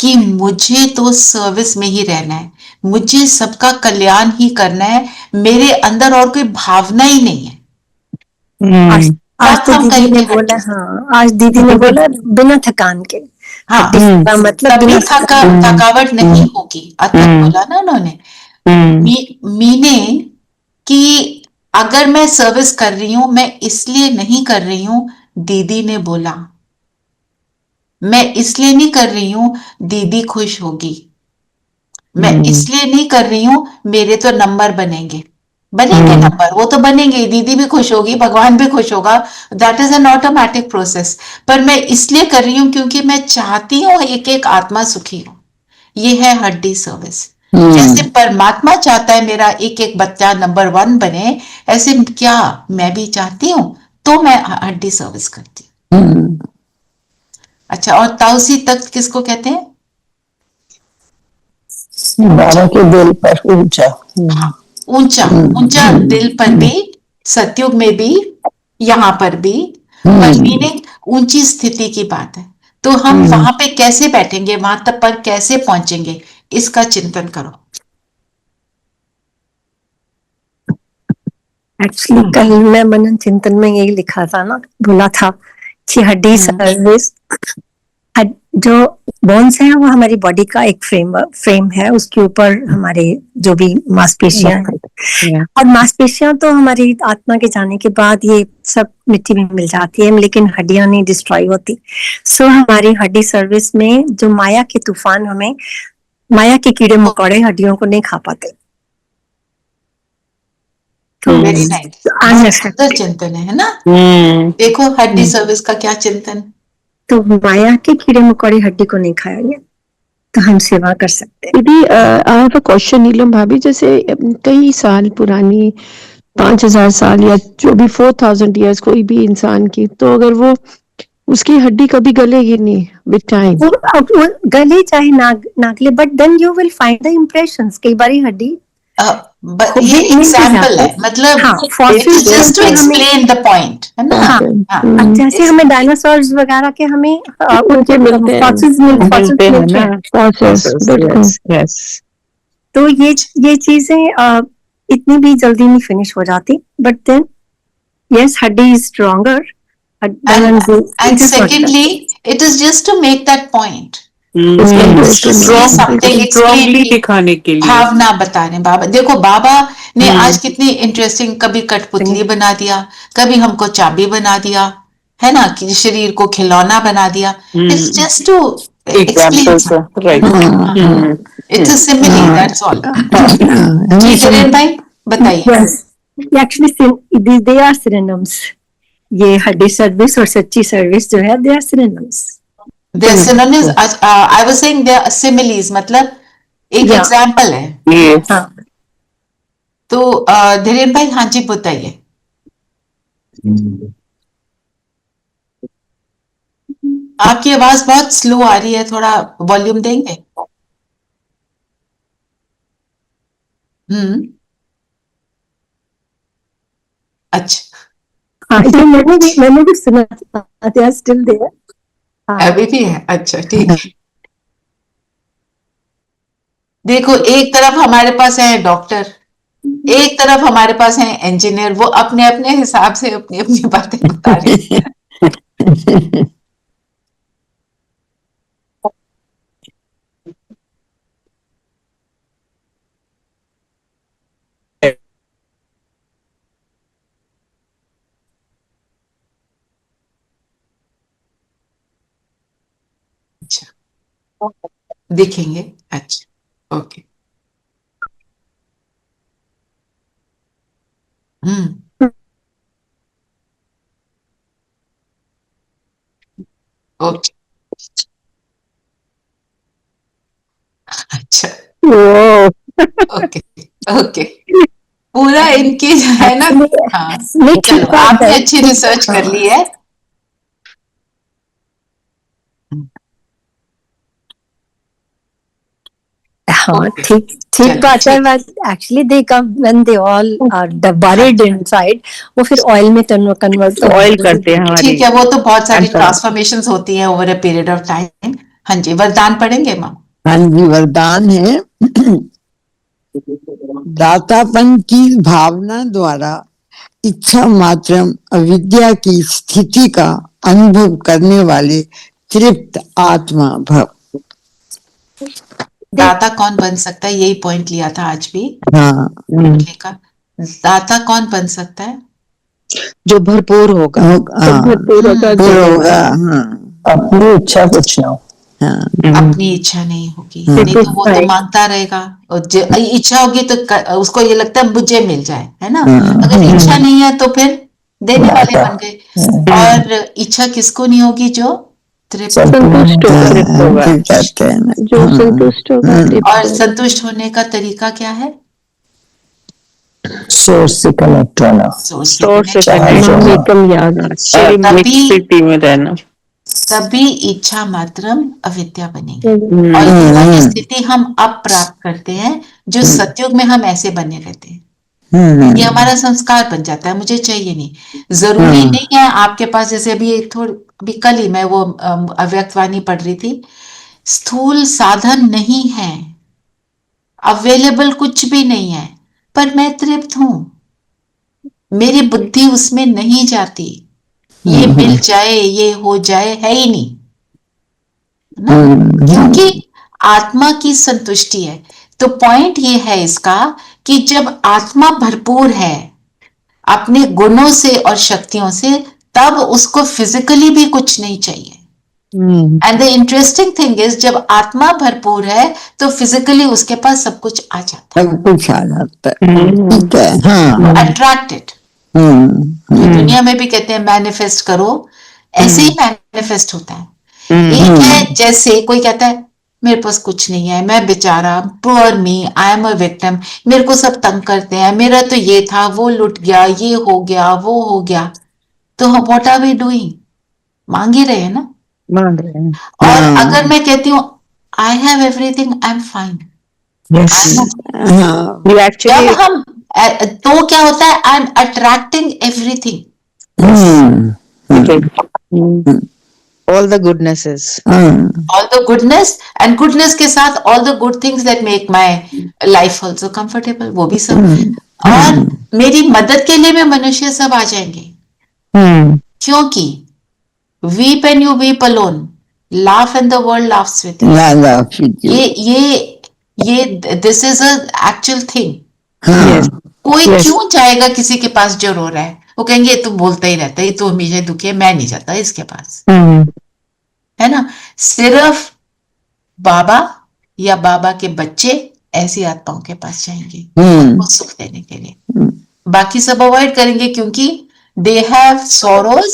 कि मुझे तो सर्विस में ही रहना है, मुझे सबका कल्याण ही करना है, मेरे अंदर और कोई भावना ही नहीं है। आज तो दीदी ने बोला, हाँ आज दीदी ने बोला बिना थकान के, हाँ मतलब बिना थकावट नहीं होगी, अतः बोला ना उन्होंने। मीनिंग कि अगर मैं सर्विस कर रही हूं, मैं इसलिए नहीं कर रही हूं, दीदी ने बोला, मैं इसलिए नहीं कर रही हूं दीदी खुश होगी, मैं इसलिए नहीं कर रही हूं मेरे तो नंबर बनेंगे नंबर, वो तो बनेंगे, दीदी भी खुश होगी, भगवान भी खुश होगा, that is an automatic process. पर मैं इसलिए कर रही हूं क्योंकि मैं चाहती हूं एक एक आत्मा सुखी हो। ये है हड्डी सर्विस। जैसे परमात्मा चाहता है मेरा एक एक बच्चा नंबर 1 बने, ऐसे क्या मैं भी चाहती हूँ, तो मैं हड्डी सर्विस करती हूँ। अच्छा, और ताउसी तख्त किसको कहते हैं? बाबा के दिल पर ऊंचा, ऊंचा दिल पर भी, सतयुग में भी यहाँ पर भी, पर मीनिंग ऊंची स्थिति की बात है। तो हम वहां पे कैसे बैठेंगे, वहां तक पर कैसे पहुंचेंगे, इसका चिंतन करो। एक्चुअली कल मैं मनन चिंतन में यही लिखा था ना, बोला था कि हड्डी सर्विस, जो बोन्स है वो हमारी बॉडी का एक फ्रेम है, उसके ऊपर हमारे जो भी मांसपेशियां हैं, और मांसपेशियां तो हमारी आत्मा के जाने के बाद ये सब मिट्टी में मिल जाती है, लेकिन हड्डियां नहीं डिस्ट्रॉय होती। सो हमारी हड्डी सर्विस में जो माया के तूफान, हमें माया के कीड़े मकोड़े हड्डियों को नहीं खा पाते। तो वेरी नाइस, सुंदर चिंतन है ना। देखो हड्डी सर्विस का क्या चिंतन। तो माया के कीड़े मकोड़े हड्डी को नहीं खाएंगे तो हम सेवा कर सकते हैं। दीदी, आई हैव अ क्वेश्चन नीलम भाभी, जैसे कई साल पुरानी 5000 साल या जो भी 4000 इयर्स कोई भी इंसान की, तो अगर वो उसकी हड्डी कभी गलेगी नहीं विद टाइम, वो गले चाहे ना गले, but then you will find the impressions. कई बारी हड्डी ये एग्जाम्पल है, मतलब just to explain the point, है ना। अब जैसे हमें डायनासोर्स वगैरह के हमें उनके फॉसिल्स मिलते हैं, तो ये चीजें इतनी भी जल्दी नहीं फिनिश हो जाती, बट देन यस, हड्डी is stronger, and secondly it is just to make that point, strongly दिखाने के लिए, भावना बताने। बाबा देखो, बाबा ने आज कितनी इंटरेस्टिंग, कभी कठपुतली बना दिया, कभी हमको चाबी बना दिया, है ना, कि शरीर को खिलौना बना दिया। It's just to explain, right, it's a simile, that's all. जी भाई बताइए। एक्चुअली दे आर सिनोनिम्स, ये हड्डी सर्विस और सच्ची सर्विस जो है, they are synonyms. They are synonyms. I was saying they are similes, मतलब एक एग्जाम्पल है। तो धीरेन भाई, हाँ जी बताइए। आपकी आवाज बहुत स्लो आ रही है, थोड़ा वॉल्यूम देंगे। अच्छा, मैंने भी सुना था, they are still there। अभी भी है, अच्छा ठीक है। देखो, एक तरफ हमारे पास है डॉक्टर, एक तरफ हमारे पास है इंजीनियर, वो अपने अपने हिसाब से अपनी अपनी बातें बता रहे हैं। दिखेंगे, अच्छा, ओके। ओके, अच्छा, ओके ओके, पूरा इनकी जो है ना। हाँ चलो, आपने अच्छी रिसर्च कर ली है। हाँ, ठीक बात है। Actually they come when they all are buried inside, वो फिर ऑयल में कन्वर्ट ऑयल करते हैं। ठीक है, वो तो बहुत सारी ट्रांसफॉर्मेशंस होती हैं over a period of time. हाँ जी, वरदान पढ़ेंगे माँ। हाँ जी, वरदान है, दातापन की भावना द्वारा इच्छा मात्र अविद्या की स्थिति का अनुभव करने वाले तृप्त आत्मा भव। दाता कौन बन सकता है, यही पॉइंट लिया था आज भी। हाँ, दाता कौन बन सकता है? जो भरपूर होगा, भरपूर होगा। अपनी इच्छा कुछ ना हो, अपनी इच्छा नहीं होगी, नहीं तो वो तो मांगता रहेगा। और इच्छा होगी तो उसको ये लगता है मुझे मिल जाए, है ना। अगर इच्छा नहीं है तो फिर देने वाले बन गए। और इच्छा किसको नहीं होगी? जो संतुष्ट होगा, जो संतुष्ट होगा। और संतुष्ट होने का तरीका क्या है? सोर्स से कनेक्ट होना, तभी इच्छा मात्रम अविद्या बनेगी। और वही स्थिति हम अब प्राप्त करते हैं, जो सतयुग में हम ऐसे बने रहते हैं। ये हमारा संस्कार बन जाता है, मुझे चाहिए नहीं। जरूरी नहीं है आपके पास, जैसे अभी कल ही मैं वो अव्यक्तवाणी पढ़ रही थी, स्थूल साधन नहीं है, अवेलेबल कुछ भी नहीं है, पर मैं तृप्त हूं, मेरी बुद्धि उसमें नहीं जाती, ये मिल जाए ये हो जाए है ही नहीं ना, क्योंकि आत्मा की संतुष्टि है। तो पॉइंट ये है इसका कि जब आत्मा भरपूर है अपने गुणों से और शक्तियों से, तब उसको फिजिकली भी कुछ नहीं चाहिए। And the interesting thing is, जब आत्मा भरपूर है तो फिजिकली उसके पास सब कुछ आ जाता है, सब कुछ आ जाता है। ठीक है, हाँ। अट्रैक्टेड। दुनिया में भी कहते हैं मैनिफेस्ट करो, ऐसे ही मैनिफेस्ट होता है। एक है जैसे कोई कहता है मेरे पास कुछ नहीं है, मैं बेचारा, poor me, I am a victim, मेरे को सब तंग करते हैं, मेरा तो ये था, वो लुट गया, ये हो गया, वो हो गया। तो व्हाट आर वी डूइंग? मांग ही रहे हैं ना। मांग रहे हैं। और अगर मैं कहती हूँ I have everything, I am fine, जब हम तो क्या होता है, I am attracting everything, all the goodnesses, all the goodness, and goodness के साथ all the good things that make my life also comfortable, वो भी सब। और मेरी मदद के लिए भी मनुष्य सब आ जाएंगे, क्योंकि weep and you weep alone, laugh and the world laughs with you। ये this is a actual thing। कोई क्यों जाएगा किसी के पास जो रो रहा है? वो कहेंगे ये तो बोलता ही रहता है, ये तो हमेशा दुखी है, मैं नहीं जाता इसके पास, है ना। सिर्फ बाबा या बाबा के बच्चे ऐसी आत्माओं के पास जाएंगे उनको सुख देने के लिए, बाकी सब अवॉइड करेंगे, क्योंकि they have sorrows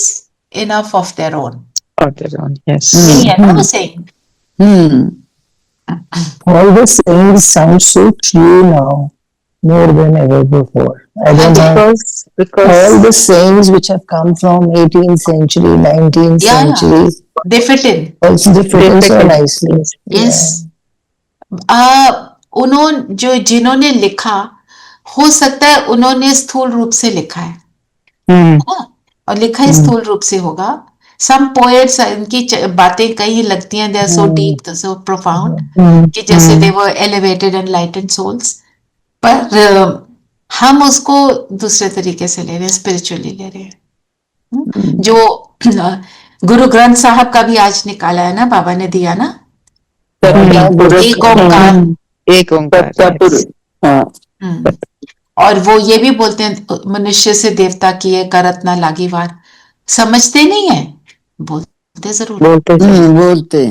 enough of their own. yes, यही है ना वो saying। All the sayings sound so true now, more than ever before. I don't know. because All the sayings which have come from 18th century, 19th Yeah. century, they fit in। also they fit in so nicely. Yes। जिन्होंने लिखा, हो सकता है उन्होंने स्थूल रूप से लिखा है ना? और लिखा ही स्थूल रूप से होगा। सम पोएट्स, इनकी बातें कई लगती हैं, they are so deep, so profound, कि जैसे they were elevated and lightened souls, पर हम उसको दूसरे तरीके से ले रहे हैं, स्पिरिचुअली ले रहे हैं। जो गुरु ग्रंथ साहब का भी आज निकाला है ना, बाबा ने दिया ना, एक ओंकार। और वो ये भी बोलते हैं, मनुष्य से देवता किए करत ना लागी वार। समझते नहीं है, बोलते जरूर, बोलते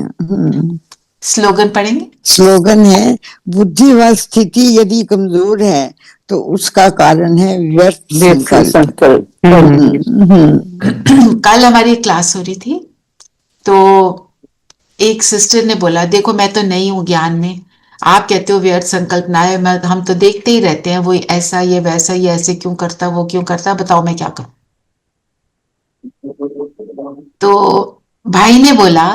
स्लोगन पढ़ेंगे। स्लोगन है, बुद्धि व स्थिति यदि कमजोर है तो उसका कारण है व्यर्थ संकल्प। कल हमारी क्लास हो रही थी, तो एक सिस्टर ने बोला, देखो मैं तो नहीं हूं ज्ञान में, आप कहते हो व्यर्थ संकल्प ना है, हम तो देखते ही रहते हैं, वो ऐसा ये वैसा, ये ऐसे क्यों करता, वो क्यों करता, बताओ मैं क्या करूं। तो भाई ने बोला,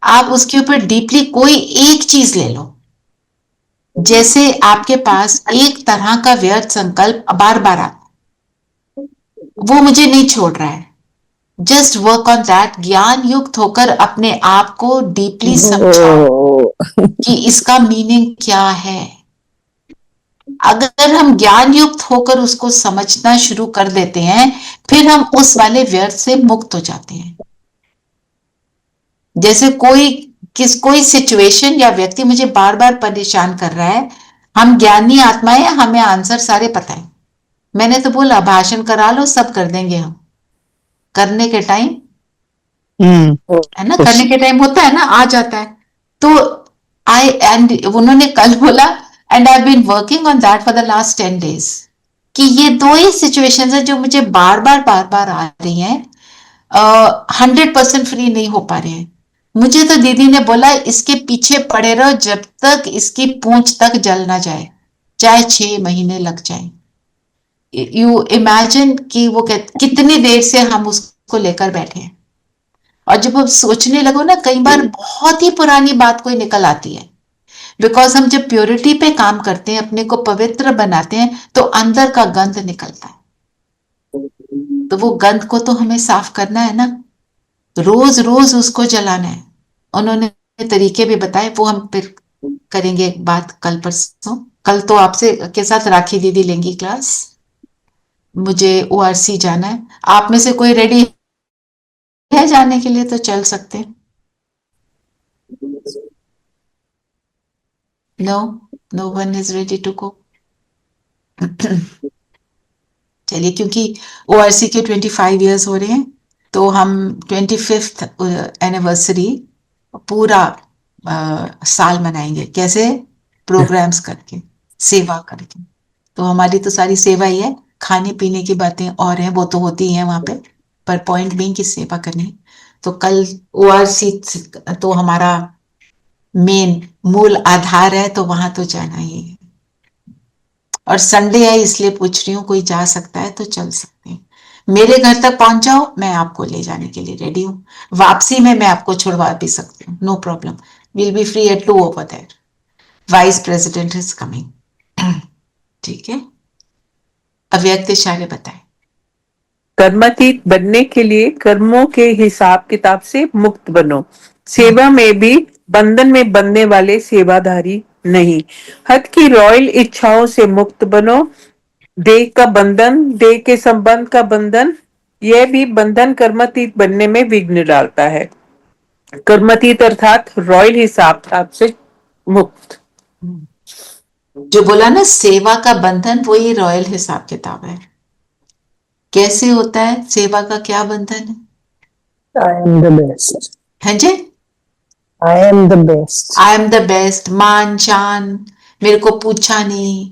आप उसके ऊपर डीपली कोई एक चीज ले लो, जैसे आपके पास एक तरह का व्यर्थ संकल्प बार बार आता, वो मुझे नहीं छोड़ रहा है, जस्ट वर्क ऑन दैट। ज्ञान युक्त होकर अपने आप को डीपली समझो कि इसका मीनिंग क्या है। अगर हम ज्ञान युक्त होकर उसको समझना शुरू कर देते हैं, फिर हम उस वाले व्यर्थ से मुक्त हो जाते हैं। जैसे कोई सिचुएशन या व्यक्ति मुझे बार बार परेशान कर रहा है, हम ज्ञानी आत्माएं, हमें आंसर सारे पता है। मैंने तो बोला भाषण करा लो, सब कर देंगे हम, करने के टाइम है ना, करने के टाइम होता है ना, आ जाता है। तो उन्होंने कल बोला, and I have been working on that for the last 10 days, कि ये दो ही सिचुएशंस है जो मुझे बार बार आ रही हैं, 100% फ्री नहीं हो पा रहे हैं। मुझे तो दीदी ने बोला, इसके पीछे पड़े रहो जब तक इसकी पूंछ तक जल ना जाए, चाहे 6 महीने लग जाए। यू इमेजिन कि वो कितनी देर से हम उसको लेकर बैठे हैं। और जब हम सोचने लगो ना, कई बार बहुत ही पुरानी बात कोई निकल आती है, बिकॉज हम जब प्योरिटी पे काम करते हैं, अपने को पवित्र बनाते हैं, तो अंदर का गंध निकलता है। तो वो गंध को तो हमें साफ करना है ना, रोज रोज उसको जलाना है। उन्होंने तरीके भी बताए, वो हम फिर करेंगे एक बात कल परसों। कल तो आपसे के साथ राखी दीदी लेंगी क्लास, मुझे ओआरसी जाना है। आप में से कोई रेडी है जाने के लिए तो चल सकते हैं। No, no one is ready to go. चलिए, क्योंकि ओआरसी के 25 इयर्स हो रहे हैं, तो हम 25th एनिवर्सरी पूरा साल मनाएंगे। कैसे? प्रोग्राम्स करके, सेवा करके। तो हमारी तो सारी सेवा ही है, खाने पीने की बातें और हैं, वो तो होती ही हैं वहां पे, पर पॉइंट बीइंग की सेवा करनी है। तो कल ओआरसी तो हमारा मेन मूल आधार है, तो वहां तो जाना ही है। और संडे है इसलिए पूछ रही हूँ, कोई जा सकता है तो चल सकते हैं। मेरे घर तक पहुंच जाओ, मैं आपको ले जाने के लिए रेडी हूँ। वापसी में मैं आपको छुड़वा भी सकती हूँ, no problem. Will be free at 2 over there. Vice president is coming. ठीक है, अव्यक्त इशारे बताएं। कर्मातीत बनने के लिए कर्मों के हिसाब किताब से मुक्त बनो। सेवा में भी बंधन में बंधने वाले सेवाधारी नहीं। हद की रॉयल इच्छाओं से मुक्त बनो। देह का बंधन, देह के संबंध का बंधन, यह भी बंधन कर्मातीत बनने में विघ्न डालता है। कर्मातीत अर्थात रॉयल हिसाब किताब से मुक्त। जो बोला ना सेवा का बंधन, वही रॉयल हिसाब किताब है। कैसे होता है सेवा का, क्या बंधन है? I am the best. है जी, I am the best. I am the best, मान शान, मेरे को पूछा नहीं।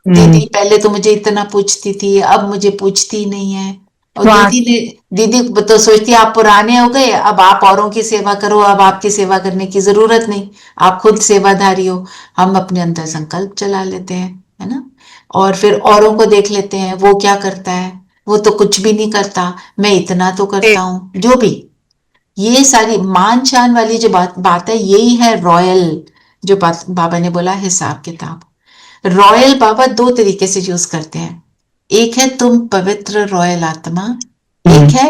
दीदी पहले तो मुझे इतना पूछती थी, अब मुझे पूछती नहीं है। और दीदी तो सोचती है आप पुराने हो गए, अब आप औरों की सेवा करो, अब आपकी सेवा करने की जरूरत नहीं, आप खुद सेवाधारी हो। हम अपने अंदर संकल्प चला लेते हैं, है ना, और फिर औरों को देख लेते हैं वो क्या करता है, वो तो कुछ भी नहीं करता, मैं इतना तो करता हूँ। जो भी ये सारी मान शान वाली जो बात है, यही है रॉयल। जो बात बाबा ने बोला हिसाब किताब, रॉयल बाबा दो तरीके से यूज करते हैं। एक है तुम पवित्र रॉयल आत्मा, एक है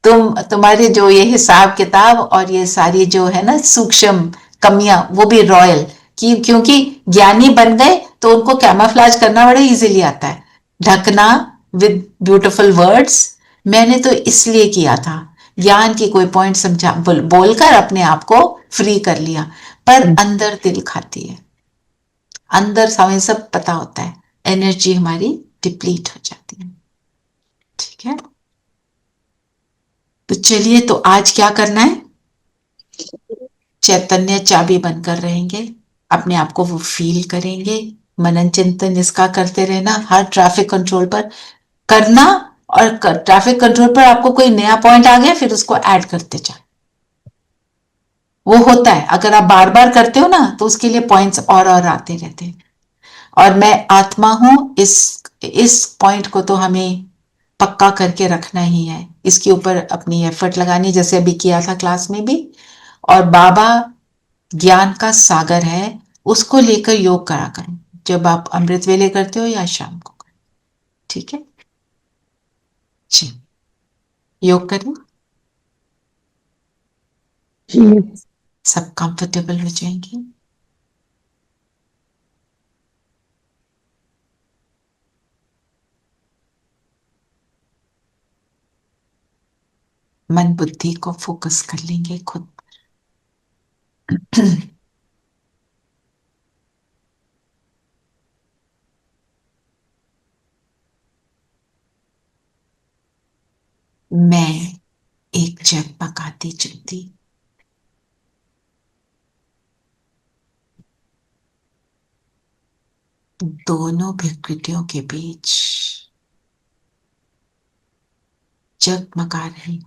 तुम्हारे जो ये हिसाब किताब और ये सारी जो है ना सूक्ष्म कमियां, वो भी रॉयल की, क्योंकि ज्ञानी बन गए तो उनको कैमोफ्लेज करना बड़ा इजीली आता है, ढकना विद ब्यूटीफुल वर्ड्स। मैंने तो इसलिए किया था, ज्ञान की कोई पॉइंट समझा बोलकर अपने आप को फ्री कर लिया, पर अंदर दिल खाती है, अंदर हमें सब पता होता है, एनर्जी हमारी डिप्लीट हो जाती है। ठीक है, तो चलिए, तो आज क्या करना है? चैतन्य चाबी बनकर रहेंगे, अपने आप को वो फील करेंगे, मनन चिंतन इसका करते रहना, हर ट्रैफिक कंट्रोल पर करना, और ट्रैफिक कंट्रोल पर आपको कोई नया पॉइंट आ गया फिर उसको ऐड करते जाए। वो होता है, अगर आप बार बार करते हो ना तो उसके लिए पॉइंट्स और आते रहते हैं। और मैं आत्मा हूं, इस पॉइंट को तो हमें पक्का करके रखना ही है, इसके ऊपर अपनी एफर्ट लगानी, जैसे अभी किया था क्लास में भी। और बाबा ज्ञान का सागर है, उसको लेकर योग करा करो, जब आप अमृत वेले करते हो या शाम को। ठीक है जी, योग करें, सब कंफर्टेबल हो जाएंगे। मन बुद्धि को फोकस कर लेंगे खुद पर। मैं एक जगमगाती ज्योति, दोनों विकृतियों के बीच जगमगा रही हूं।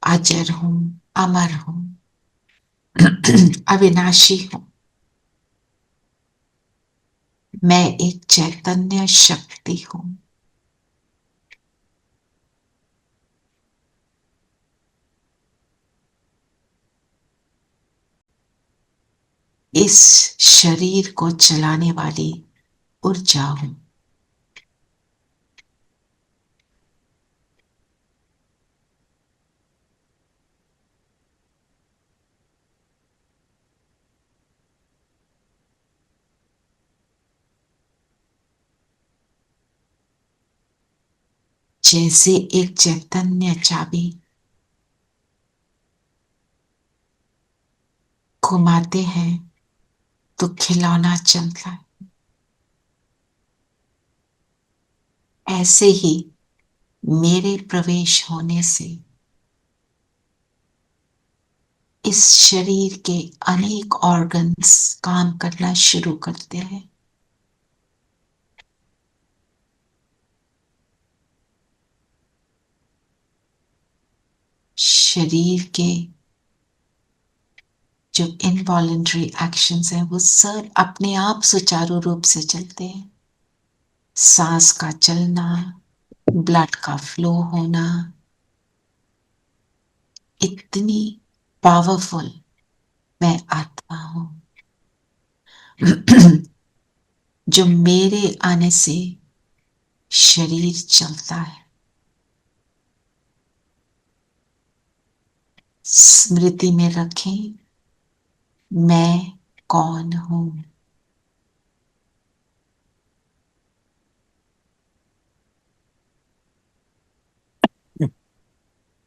अजर हूं, अमर हूं, अविनाशी हूं। मैं एक चैतन्य शक्ति हूं। इस शरीर को चलाने वाली ऊर्जा हूं। जैसे एक चैतन्य चाबी घुमाते हैं तो खिलौना चलता है, ऐसे ही मेरे प्रवेश होने से इस शरीर के अनेक ऑर्गन्स काम करना शुरू करते हैं। शरीर के जो इनवॉलेंट्री एक्शंस हैं वो सब अपने आप सुचारू रूप से चलते हैं। सांस का चलना, ब्लड का फ्लो होना, इतनी पावरफुल मैं आत्मा हूं जो मेरे आने से शरीर चलता है। स्मृति में रखें, मैं कौन हूं।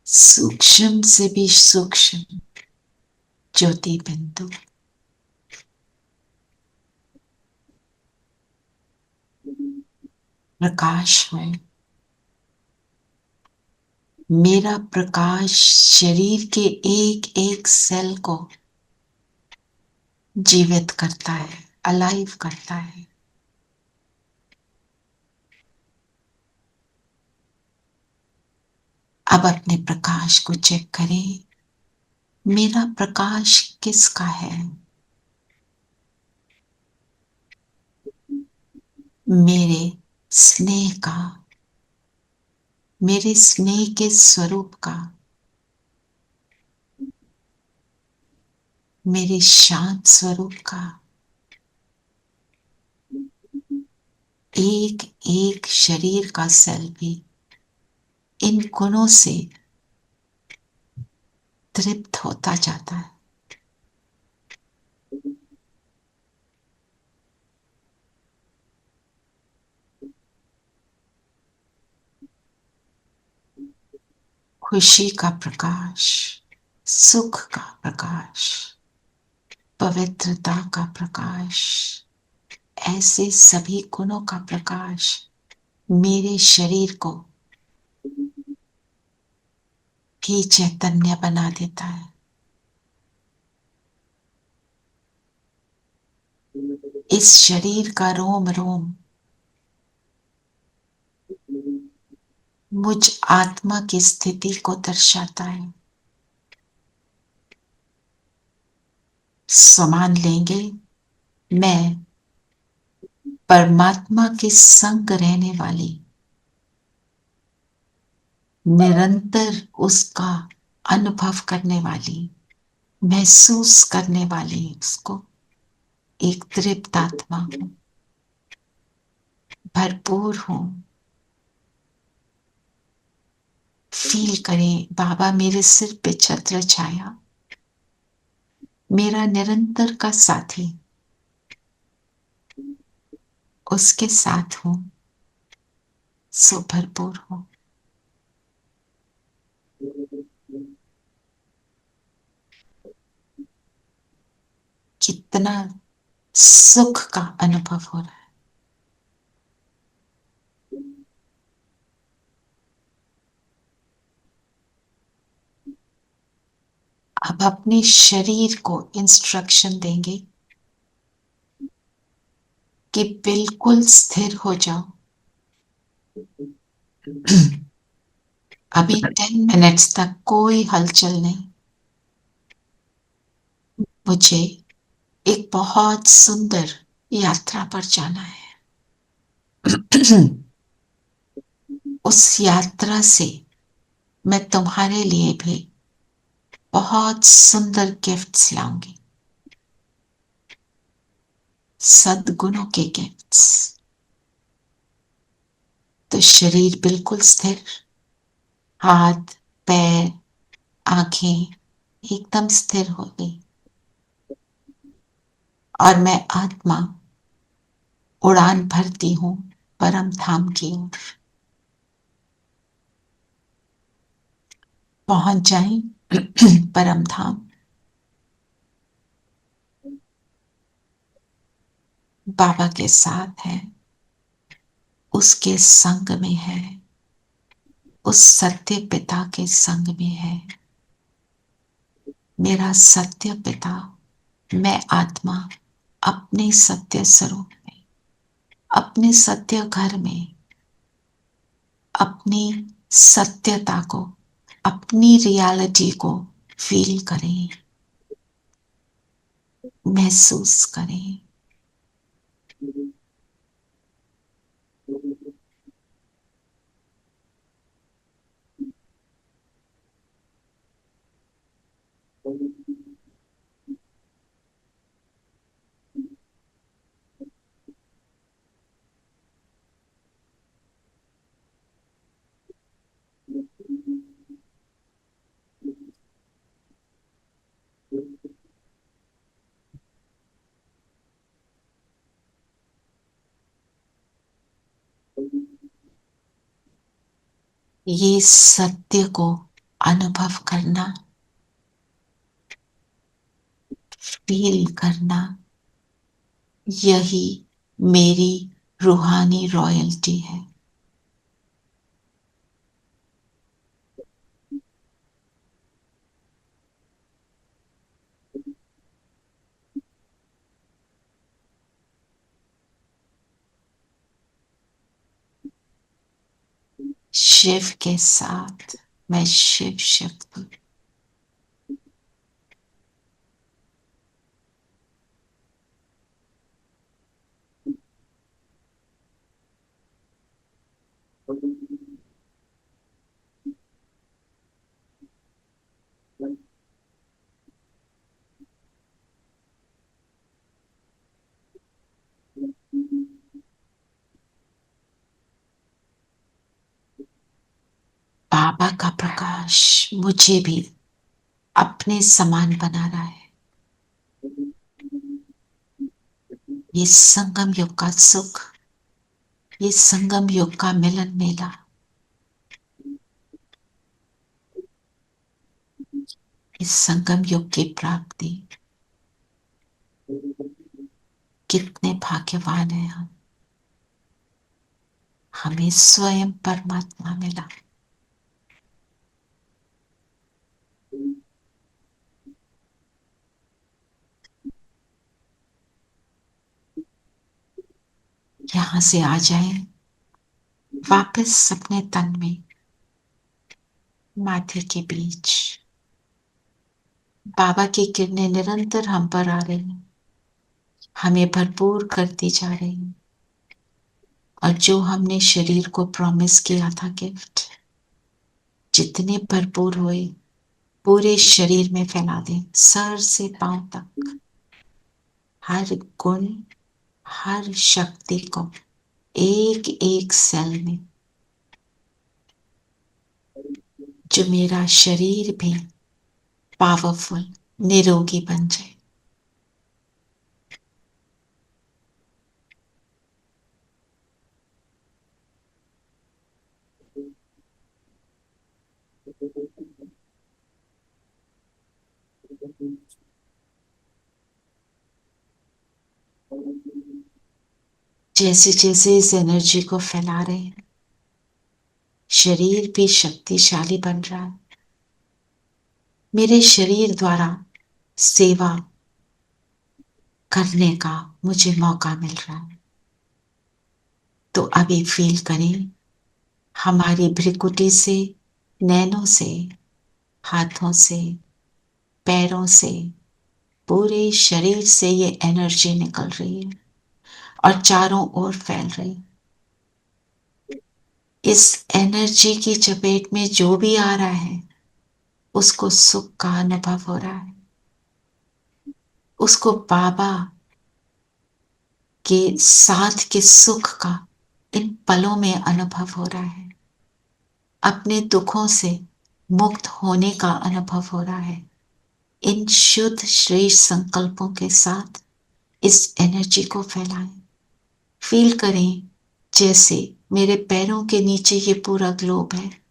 सूक्ष्म से भी सूक्ष्म ज्योति बिंदु, प्रकाश हूं। मेरा प्रकाश शरीर के एक एक सेल को जीवित करता है, अलाइव करता है। अब अपने प्रकाश को चेक करें, मेरा प्रकाश किसका है? मेरे स्नेह का, मेरे स्नेह के स्वरूप का, मेरे शांत स्वरूप का। एक एक शरीर का सेल भी इन गुणों से तृप्त होता जाता है। खुशी का प्रकाश, सुख का प्रकाश, पवित्रता का प्रकाश, ऐसे सभी गुणों का प्रकाश मेरे शरीर को भी चैतन्य बना देता है। इस शरीर का रोम रोम मुझ आत्मा की स्थिति को दर्शाता है। समान लेंगे, मैं परमात्मा के संग रहने वाली, निरंतर उसका अनुभव करने वाली, महसूस करने वाली, उसको एक तृप्त आत्मा हूं, भरपूर हूं। फील करें, बाबा मेरे सिर पे छत्र छाया, मेरा निरंतर का साथी, उसके साथ हूं, सो भरपूर हूं। कितना सुख का अनुभव हो रहा है। अब अपने शरीर को इंस्ट्रक्शन देंगे कि बिल्कुल स्थिर हो जाओ। अभी 10 मिनट्स तक कोई हलचल नहीं। मुझे एक बहुत सुंदर यात्रा पर जाना है। उस यात्रा से मैं तुम्हारे लिए भी बहुत सुंदर गिफ्ट्स लाऊंगी, सद्गुणों के गिफ्ट्स। तो शरीर बिल्कुल स्थिर, हाथ पैर आंखें एकदम स्थिर हो गई और मैं आत्मा उड़ान भरती हूं परम धाम की ओर। पहुंच जाएं परम धाम। बाबा के साथ है, उसके संग में है, उस सत्य पिता के संग में है। मेरा सत्य पिता, मैं आत्मा अपने सत्य स्वरूप में, अपने सत्य घर में, अपनी सत्यता को, अपनी रियलिटी को फील करें, महसूस करें। ये सत्य को अनुभव करना, फील करना, यही मेरी रूहानी रॉयल्टी है। शिव के साथ मैं शिव शक्ति। बाबा का प्रकाश मुझे भी अपने समान बना रहा है। ये संगम युग का सुख, ये संगम युग का मिलन मेला, इस संगम युग की प्राप्ति, कितने भाग्यवान हैं हम। हमें स्वयं परमात्मा मिला। यहां से आ जाए वापस अपने तन में, माथे के बीच। बाबा की किरणें निरंतर हम पर आ रही हैं, हमें भरपूर करती जा रही हैं। और जो हमने शरीर को प्रॉमिस किया था गिफ्ट, जितने भरपूर हुए पूरे शरीर में फैला दें, सर से पांव तक। हर गुण, हर शक्ति को एक एक सेल में, जो मेरा शरीर भी पावरफुल, निरोगी बन जाए। जैसे जैसे इस एनर्जी को फैला रहे हैं, शरीर भी शक्तिशाली बन रहा है। मेरे शरीर द्वारा सेवा करने का मुझे मौका मिल रहा है। तो अभी फील करें, हमारी भ्रिकुटी से, नैनों से, हाथों से, पैरों से, पूरे शरीर से ये एनर्जी निकल रही है। और चारों ओर फैल रही। इस एनर्जी की चपेट में जो भी आ रहा है उसको सुख का अनुभव हो रहा है, उसको बाबा के साथ के सुख का इन पलों में अनुभव हो रहा है, अपने दुखों से मुक्त होने का अनुभव हो रहा है। इन शुद्ध श्रेष्ठ संकल्पों के साथ इस एनर्जी को फैलाएं। फील करें जैसे मेरे पैरों के नीचे ये पूरा ग्लोब है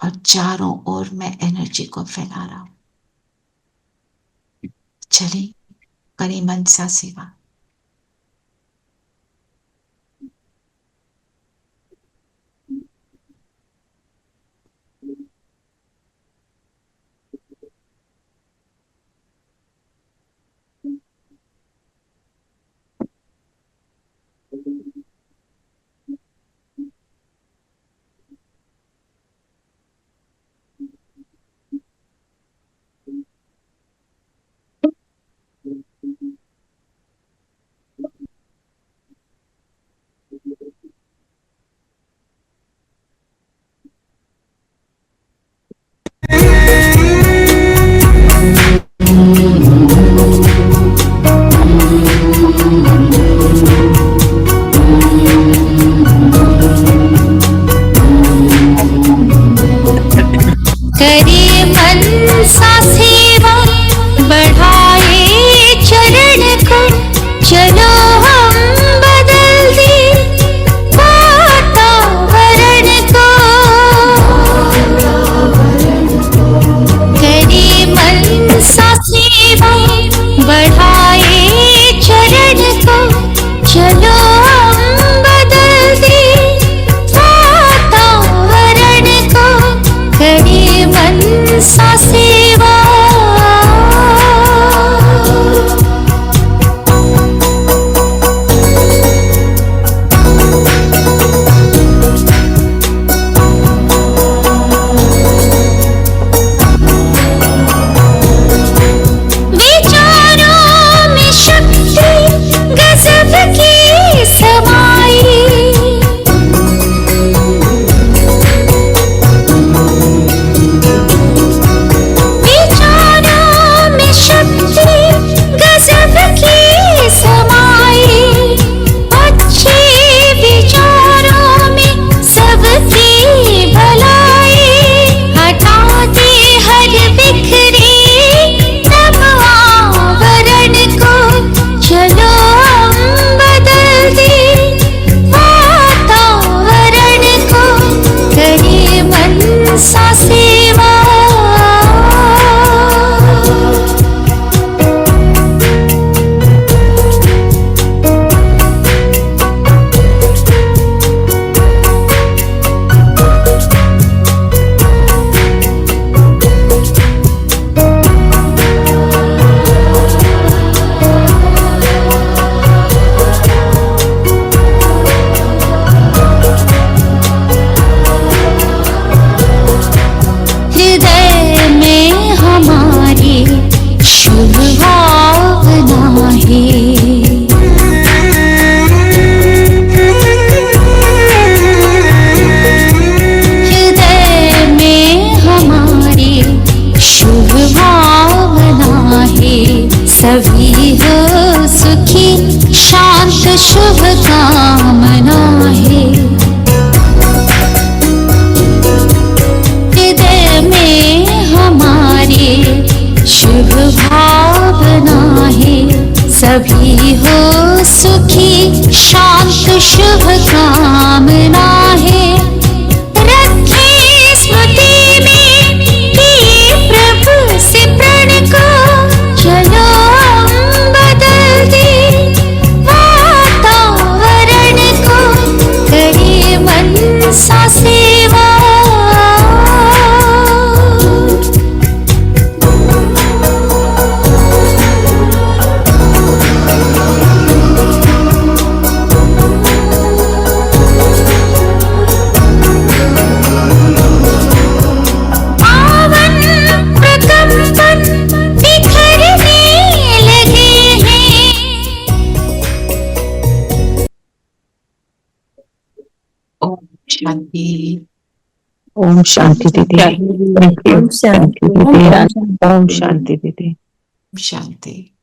और चारों ओर मैं एनर्जी को फैला रहा हूं। चलें, करें मनसा सेवा। करे मनसा सेवा, बढ़ाए चरण को, चलो हम बदल दे वातावरण को। करे मनसा सेवा, बढ़ाए चरण को, चलो हम बदल दे वातावरण को। करे मनसा सेवा। विचारों में शक्ति गजब की समाई, गजब की समाई। अच्छे विचारों में सबकी भलाई, हटाते हर बिखरे तब आवरण को। चलो हम बदल दे वातावरण को। करे मनसा सेवा। हृदय में हमारे शुभ भावना है। हृदय में हमारे शुभ भावना है। सभी हो सुखी शांत शुभ कामना है। हृदय में हमारे शुभ भावना है। सभी हो सुखी शांत शुभ कामना है। रखे स्मृति में किए प्रभु से प्रण को। चलो हम बदल दे वातावरण को। करे मनसा सेवा। शांति। ओम शांति दीदी। Thank you. Om Shanti. Thank you, दीदी। ओम शांति दीदी। शांति।